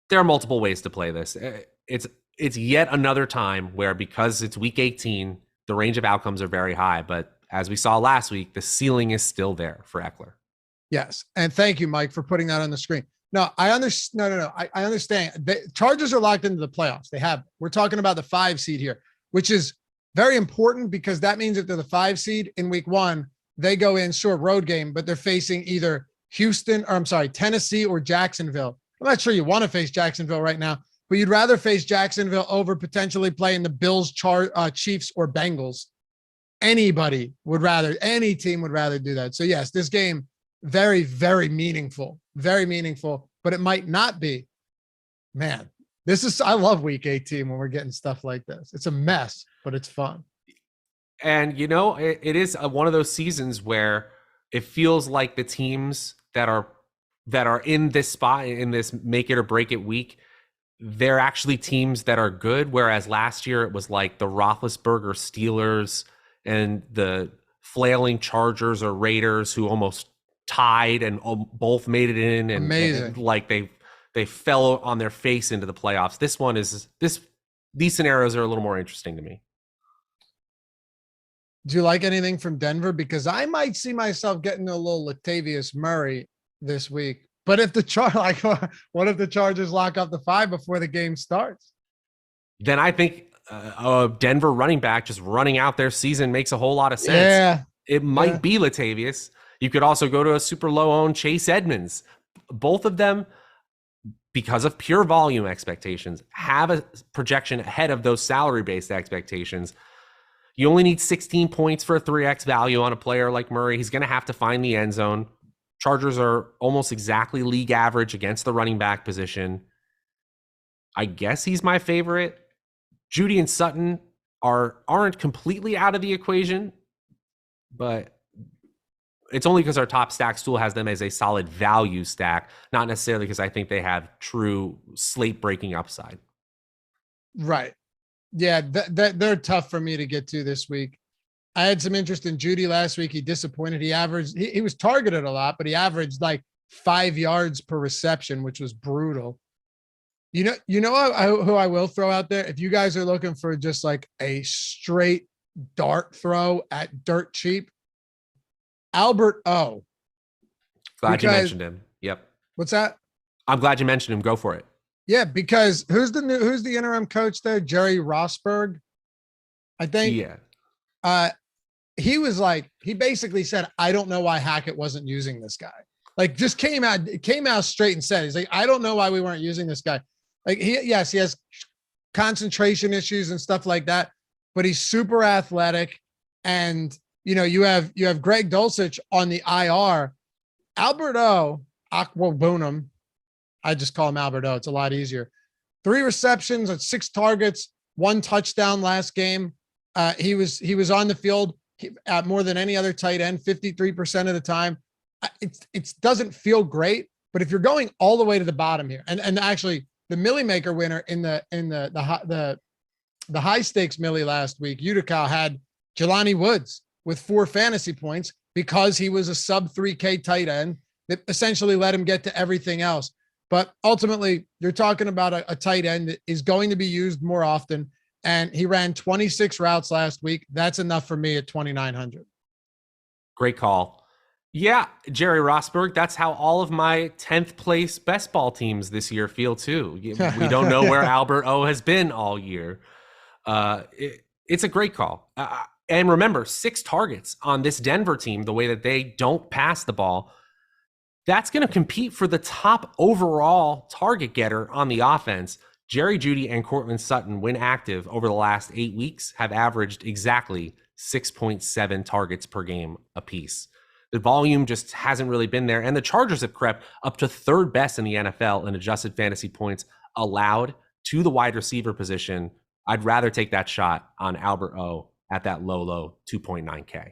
There are multiple ways to play this. It's yet another time where, because it's week 18, the range of outcomes are very high. But as we saw last week, the ceiling is still there for Eckler. Yes. And thank you, Mike, for putting that on the screen. No, I understand. No. I understand. The Chargers are locked into the playoffs. We're talking about the 5 seed here, which is very important because that means that they're the 5 seed in week 1. They go in short road game, but they're facing either Tennessee or Jacksonville. I'm not sure you want to face Jacksonville right now, but you'd rather face Jacksonville over potentially playing the Bills, Chiefs, or Bengals. Any team would rather do that. So yes, this game, very, very meaningful, but it might not be. Man, I love week 18 when we're getting stuff like this. It's a mess, but it's fun. And, it is one of those seasons where it feels like the teams that are in this spot, in this make it or break it week, they're actually teams that are good. Whereas last year it was like the Roethlisberger Steelers and the flailing Chargers or Raiders who almost tied and both made it in. And amazing. Like they fell on their face into the playoffs. These scenarios are a little more interesting to me. Do you like anything from Denver? Because I might see myself getting a little Latavius Murray this week. But if what if the Chargers lock up the 5 before the game starts? Then I think a Denver running back just running out their season makes a whole lot of sense. Yeah. It might be Latavius. You could also go to a super low owned Chase Edmonds. Both of them, because of pure volume expectations, have a projection ahead of those salary-based expectations. You only need 16 points for a 3x value on a player like Murray. He's going to have to find the end zone. Chargers are almost exactly league average against the running back position. I guess he's my favorite. Judy and Sutton aren't completely out of the equation, but it's only because our top stack stool has them as a solid value stack, not necessarily because I think they have true slate breaking upside. Right. Yeah, they're tough for me to get to this week. I had some interest in Judy last week. He disappointed. He was targeted a lot, but he averaged like 5 yards per reception, which was brutal. You know who I will throw out there? If you guys are looking for just like a straight dart throw at dirt cheap, Albert O. Glad you mentioned him. Yep. What's that? I'm glad you mentioned him. Go for it. Yeah, because who's the interim coach there? Jerry Rosberg, I think. Yeah. He basically said, I don't know why Hackett wasn't using this guy. Like, just came out straight and said, he's like, I don't know why we weren't using this guy. Like, he has concentration issues and stuff like that, but he's super athletic. And, you have Greg Dulcich on the IR. Albert O, Aquabunum, I just call him Albert O. It's a lot easier. 3 receptions at 6 targets, 1 touchdown last game. He was on the field at more than any other tight end, 53% of the time. It doesn't feel great, but if you're going all the way to the bottom here, and actually the Millie Maker winner in the high stakes Millie last week, Utica had Jelani Woods with 4 fantasy points because he was a sub 3K tight end that essentially let him get to everything else. But ultimately, you're talking about a tight end that is going to be used more often. And he ran 26 routes last week. That's enough for me at 2,900. Great call. Yeah, Jerry Rosberg, that's how all of my 10th place best ball teams this year feel too. We don't know where Albert O has been all year. It's a great call. And remember, 6 targets on this Denver team, the way that they don't pass the ball, that's going to compete for the top overall target getter on the offense. Jerry Jeudy and Courtland Sutton, when active over the last 8 weeks, have averaged exactly 6.7 targets per game apiece. The volume just hasn't really been there. And the Chargers have crept up to 3rd best in the NFL in adjusted fantasy points allowed to the wide receiver position. I'd rather take that shot on Albert O at that low 2.9K.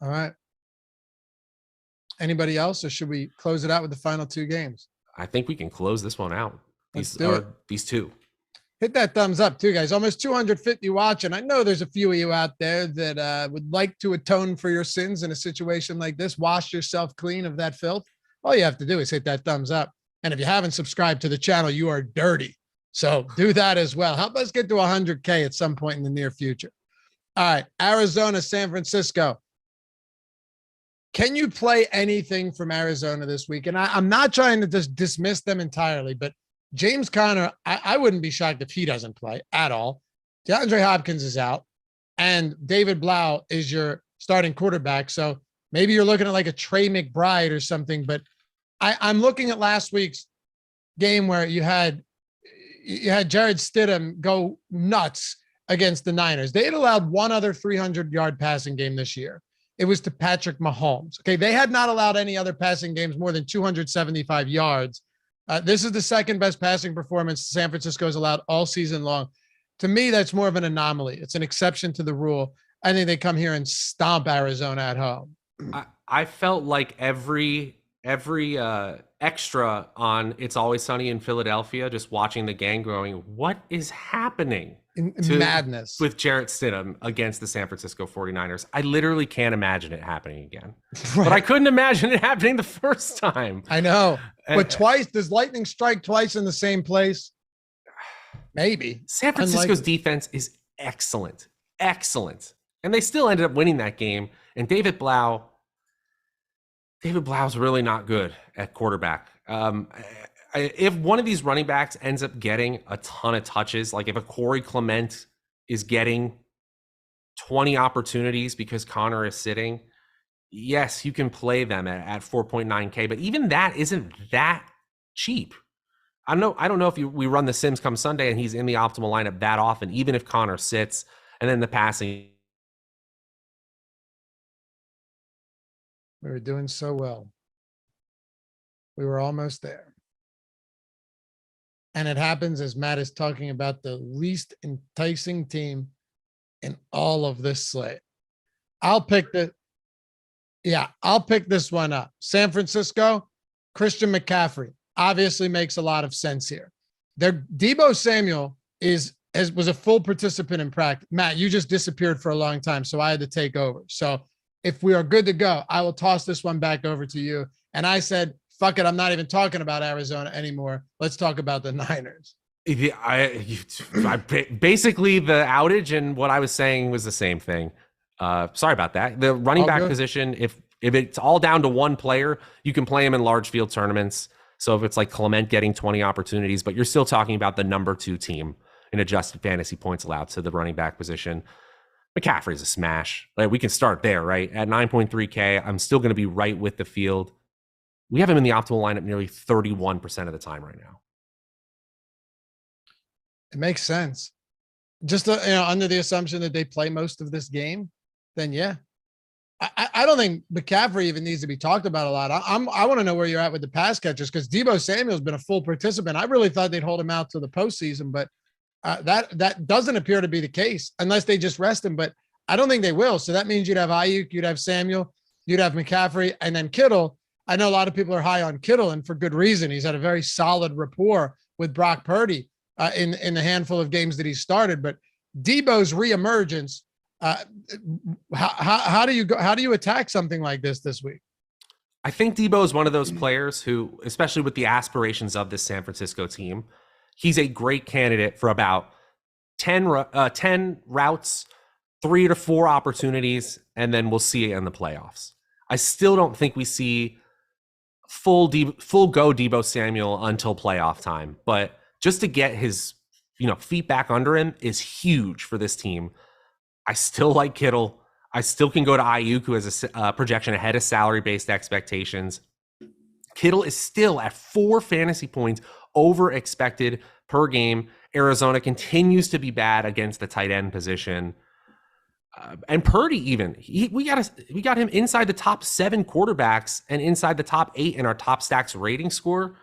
All right. Anybody else, or should we close it out with the final 2 games? I think we can close this one out. These 2. Hit that thumbs up too, guys. Almost 250 watching. I know there's a few of you out there that would like to atone for your sins in a situation like this. Wash yourself clean of that filth. All you have to do is hit that thumbs up. And if you haven't subscribed to the channel, you are dirty. So do that as well. Help us get to 100K at some point in the near future. All right. Arizona, San Francisco. Can you play anything from Arizona this week? And I'm not trying to just dismiss them entirely, but James Conner, I wouldn't be shocked if he doesn't play at all. DeAndre Hopkins is out, and David Blau is your starting quarterback. So maybe you're looking at like a Trey McBride or something, but I'm looking at last week's game where you had Jared Stidham go nuts against the Niners. They had allowed one other 300-yard passing game this year. It was to Patrick Mahomes. Okay, they had not allowed any other passing games more than 275 yards. This is the second best passing performance San Francisco has allowed all season long. To me, that's more of an anomaly. It's an exception to the rule. I think they come here and stomp Arizona at home. I felt like every extra on It's Always Sunny in Philadelphia, just watching the game going, what is happening? Madness. With Jarrett Stidham against the San Francisco 49ers. I literally can't imagine it happening again. Right. But I couldn't imagine it happening the first time. I know. But twice, does lightning strike twice in the same place? Maybe. San Francisco's defense is excellent. Excellent. And they still ended up winning that game. And David Blau's really not good at quarterback. If one of these running backs ends up getting a ton of touches, like if a Corey Clement is getting 20 opportunities because Connor is sitting, yes, you can play them at 4.9K, but even that isn't that cheap. I don't know if we run the Sims come Sunday and he's in the optimal lineup that often, even if Connor sits, and then the passing. We were doing so well. We were almost there. And it happens as Matt is talking about the least enticing team in all of this slate. I'll pick this one up. San Francisco, Christian McCaffrey obviously makes a lot of sense here. Their Deebo Samuel was a full participant in practice. Matt, you just disappeared for a long time, so I had to take over. So if we are good to go, I will toss this one back over to you. And I said, fuck it, I'm not even talking about Arizona anymore. Let's talk about the Niners. Basically, the outage and what I was saying was the same thing. Sorry about that. The running back position, if it's all down to one player, you can play him in large field tournaments. So if it's like Clement getting 20 opportunities, but you're still talking about the number 2 team in adjusted fantasy points allowed to the running back position. McCaffrey's a smash. Like, we can start there, right? At 9.3K, I'm still going to be right with the field. We have him in the optimal lineup nearly 31% of the time right now. It makes sense. Just under the assumption that they play most of this game, then yeah. I don't think McCaffrey even needs to be talked about a lot. I want to know where you're at with the pass catchers, because Deebo Samuel's been a full participant. I really thought they'd hold him out to the postseason, but that doesn't appear to be the case unless they just rest him. But I don't think they will. So that means you'd have Ayuk, you'd have Samuel, you'd have McCaffrey, and then Kittle. I know a lot of people are high on Kittle, and for good reason. He's had a very solid rapport with Brock Purdy in the handful of games that he started. But Deebo's reemergence, how do you attack something like this week? I think Deebo is one of those players who, especially with the aspirations of this San Francisco team, he's a great candidate for about 10 routes, 3 to 4 opportunities, and then we'll see it in the playoffs. I still don't think we see full go Deebo Samuel until playoff time, but just to get his feet back under him is huge for this team. I still like Kittle. I still can go to Ayuk, who has a projection ahead of salary-based expectations. Kittle is still at 4 fantasy points over expected per game. Arizona continues to be bad against the tight end position. And Purdy even, we got him inside the top 7 quarterbacks and inside the top 8 in our top stacks rating score.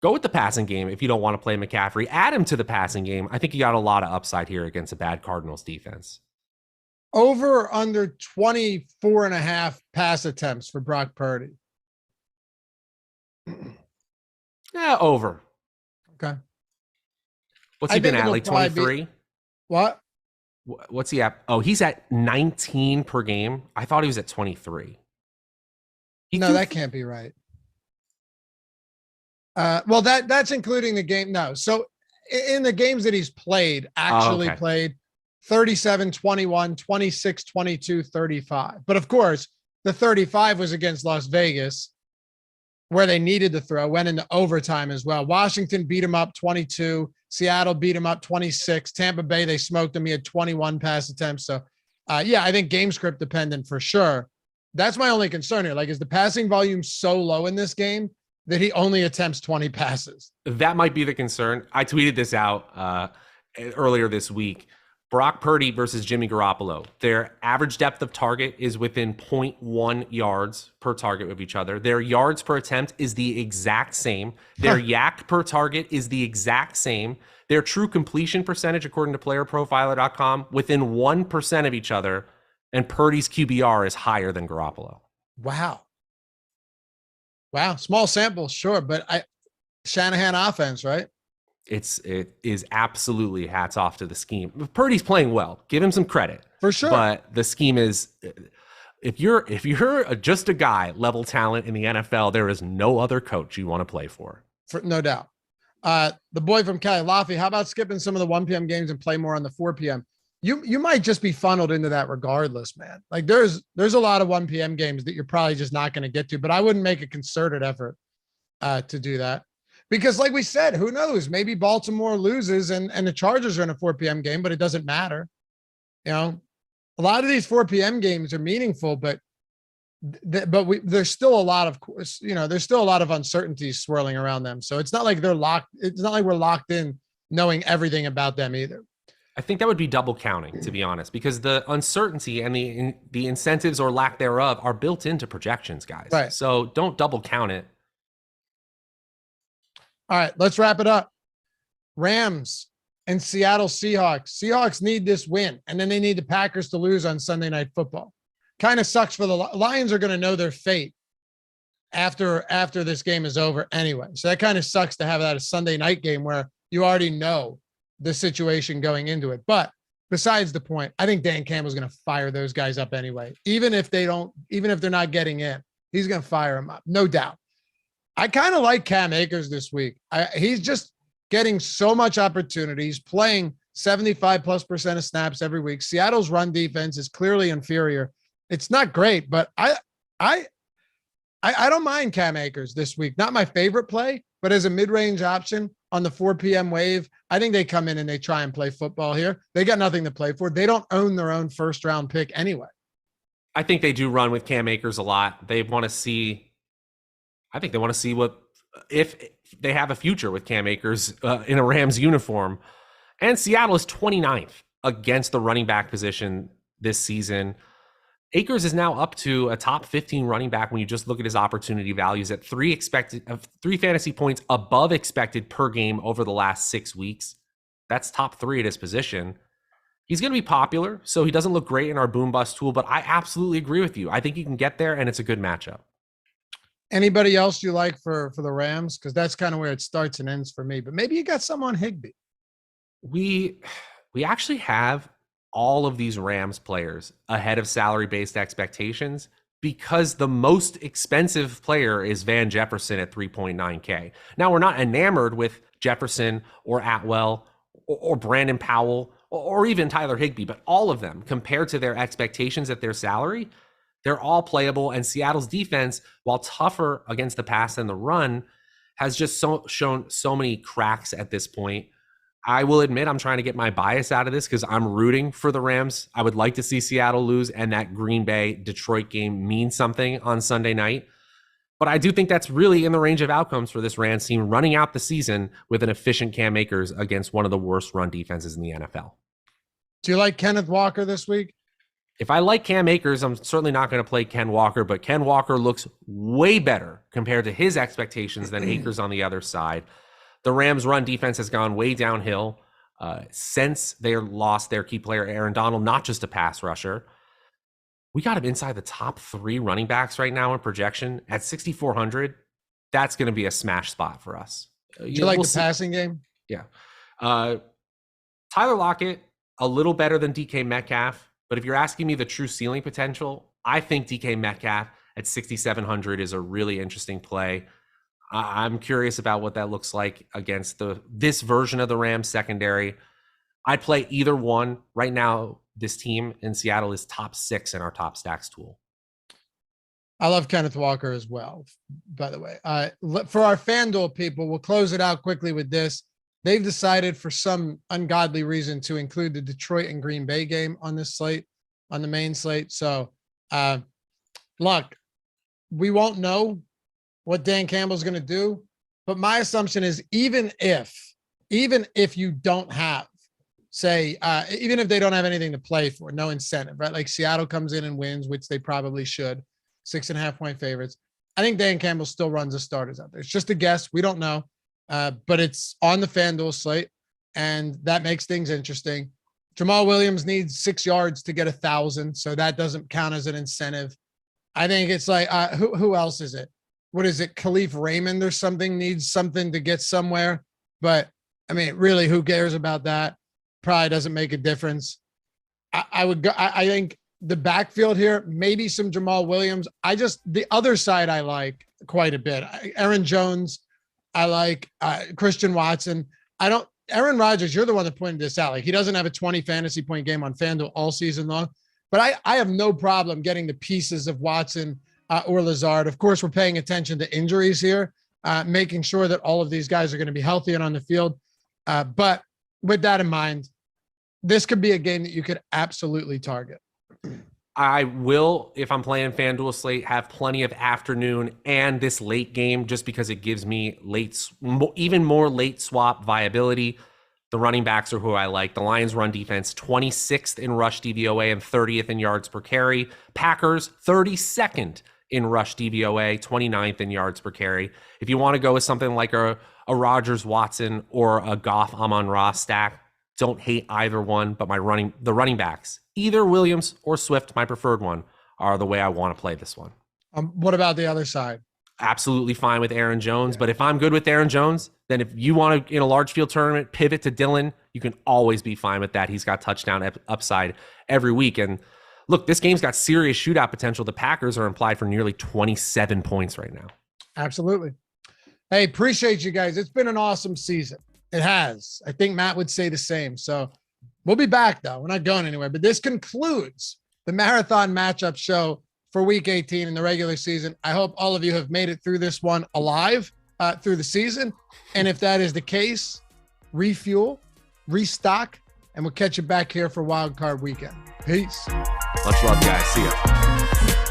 Go with the passing game if you don't want to play McCaffrey. Add him to the passing game. I think you got a lot of upside here against a bad Cardinals defense. Over or under 24.5 pass attempts for Brock Purdy? Yeah, over. Okay. What's he been at? Like 23? What? What's he at? Oh, he's at 19 per game. I thought he was at 23. No, that can't be right. Well, that's including the game. No. So in the games that he's played, played 37, 21, 26, 22, 35. But of course, the 35 was against Las Vegas, where they needed to throw, went into overtime as well. Washington beat him up 22. Seattle beat him up 26. Tampa Bay, they smoked him. He had 21 pass attempts. So, yeah, I think game script dependent for sure. That's my only concern here. Like, is the passing volume so low in this game that he only attempts 20 passes? That might be the concern. I tweeted this out earlier this week. Brock Purdy versus Jimmy Garoppolo. Their average depth of target is within 0.1 yards per target of each other. Their yards per attempt is the exact same. Their yak per target is the exact same. Their true completion percentage, according to playerprofiler.com, within 1% of each other. And Purdy's QBR is higher than Garoppolo. Wow. Small sample, sure. But Shanahan offense, right? It is absolutely hats off to the scheme. Purdy's playing well. Give him some credit. For sure. But the scheme is, if you're just a guy level talent in the NFL, there is no other coach you want to play for. No doubt. The boy from Cali, Laffy, how about skipping some of the 1 p.m. games and play more on the 4 p.m.? You might just be funneled into that regardless, man. Like there's a lot of 1 p.m. games that you're probably just not going to get to, but I wouldn't make a concerted effort to do that. Because like we said, who knows? Maybe Baltimore loses and the Chargers are in a 4 p.m. game, but it doesn't matter. You know, a lot of these 4 p.m. games are meaningful, but there's still a lot of, there's still a lot of uncertainties swirling around them. So it's not like they're locked. It's not like we're locked in knowing everything about them either. I think that would be double counting, to be honest, because the uncertainty and the incentives or lack thereof are built into projections, guys. Right. So don't double count it. All right, let's wrap it up. Rams and Seattle Seahawks. Seahawks need this win, and then they need the Packers to lose on Sunday Night Football. Kind of sucks for the Lions are going to know their fate after this game is over anyway. So that kind of sucks to have that a Sunday night game where you already know the situation going into it. But besides the point, I think Dan Campbell's going to fire those guys up anyway. Even if they're not getting in, he's going to fire them up. No doubt. I kind of like Cam Akers this week. He's just getting so much opportunities, playing 75+% of snaps every week. Seattle's run defense is clearly inferior. It's not great, but I don't mind Cam Akers this week. Not my favorite play, but as a mid-range option on the 4 p.m. wave, I think they come in and they try and play football here. They got nothing to play for. They don't own their own first-round pick anyway. I think they do run with Cam Akers a lot. They want to see what if they have a future with Cam Akers in a Rams uniform. And Seattle is 29th against the running back position this season. Akers is now up to a top 15 running back when you just look at his opportunity values at 3 fantasy points above expected per game over the last 6 weeks. That's top 3 at his position. He's going to be popular, so he doesn't look great in our boom bust tool, but I absolutely agree with you. I think he can get there, and it's a good matchup. Anybody else you like for the Rams? Because that's kind of where it starts and ends for me. But maybe you got some on Higbee. We actually have all of these Rams players ahead of salary-based expectations because the most expensive player is Van Jefferson at 3.9K. Now, we're not enamored with Jefferson or Atwell or Brandon Powell or even Tyler Higbee, but all of them compared to their expectations at their salary, they're all playable. And Seattle's defense, while tougher against the pass than the run, has just shown so many cracks at this point. I will admit I'm trying to get my bias out of this because I'm rooting for the Rams. I would like to see Seattle lose and that Green Bay-Detroit game mean something on Sunday night. But I do think that's really in the range of outcomes for this Rams team running out the season with an efficient Cam Akers against one of the worst run defenses in the NFL. Do you like Kenneth Walker this week? If I like Cam Akers, I'm certainly not going to play Ken Walker, but Ken Walker looks way better compared to his expectations than Akers on the other side. The Rams' run defense has gone way downhill since they lost their key player, Aaron Donald, not just a pass rusher. We got him inside the top 3 running backs right now in projection at 6,400. That's going to be a smash spot for us. Do you like the passing game? Yeah. Tyler Lockett, a little better than DK Metcalf. But if you're asking me the true ceiling potential, I think DK Metcalf at 6,700 is a really interesting play. I'm curious about what that looks like against this version of the Rams secondary. I'd play either one. Right now, this team in Seattle is top 6 in our top stacks tool. I love Kenneth Walker as well, by the way. For our FanDuel people, we'll close it out quickly with this. They've decided for some ungodly reason to include the Detroit and Green Bay game on this slate, on the main slate. So, look, we won't know what Dan Campbell's going to do, but my assumption is even if you don't have, say, even if they don't have anything to play for, no incentive, right? Like Seattle comes in and wins, which they probably should, 6.5 point favorites. I think Dan Campbell still runs the starters out there. It's just a guess. We don't know. But it's on the FanDuel slate, and that makes things interesting. Jamal Williams needs 6 yards to get 1,000, so that doesn't count as an incentive. I think it's like, who else is it? What is it? Khalif Raymond or something needs something to get somewhere. But, I mean, really, who cares about that? Probably doesn't make a difference. I would go. I think the backfield here, maybe some Jamal Williams. The other side I like quite a bit. Aaron Jones. I like Christian Watson. Aaron Rodgers, you're the one that pointed this out. Like, he doesn't have a 20 fantasy point game on FanDuel all season long, but I have no problem getting the pieces of Watson or Lazard. Of course, we're paying attention to injuries here. making sure that all of these guys are going to be healthy and on the field. But with that in mind, this could be a game that you could absolutely target. I will, if I'm playing FanDuel slate, have plenty of afternoon and this late game just because it gives me even more late swap viability. The running backs are who I like. The Lions run defense, 26th in rush DVOA and 30th in yards per carry. Packers, 32nd in rush DVOA, 29th in yards per carry. If you want to go with something like a Rodgers Watson or a Goff Amon-Ra stack, don't hate either one, but the running backs, either Williams or Swift, my preferred one, are the way I want to play this one. What about the other side? Absolutely fine with Aaron Jones, but if I'm good with Aaron Jones, then if you want to, in a large field tournament, pivot to Dillon, you can always be fine with that. He's got touchdown upside every week. And look, this game's got serious shootout potential. The Packers are implied for nearly 27 points right now. Absolutely. Hey, appreciate you guys. It's been an awesome season. It has. I think Matt would say the same. So we'll be back, though. We're not going anywhere. But this concludes the Marathon Matchup Show for Week 18 in the regular season. I hope all of you have made it through this one alive through the season. And if that is the case, refuel, restock, and we'll catch you back here for Wild Card Weekend. Peace. Much love, guys. See ya.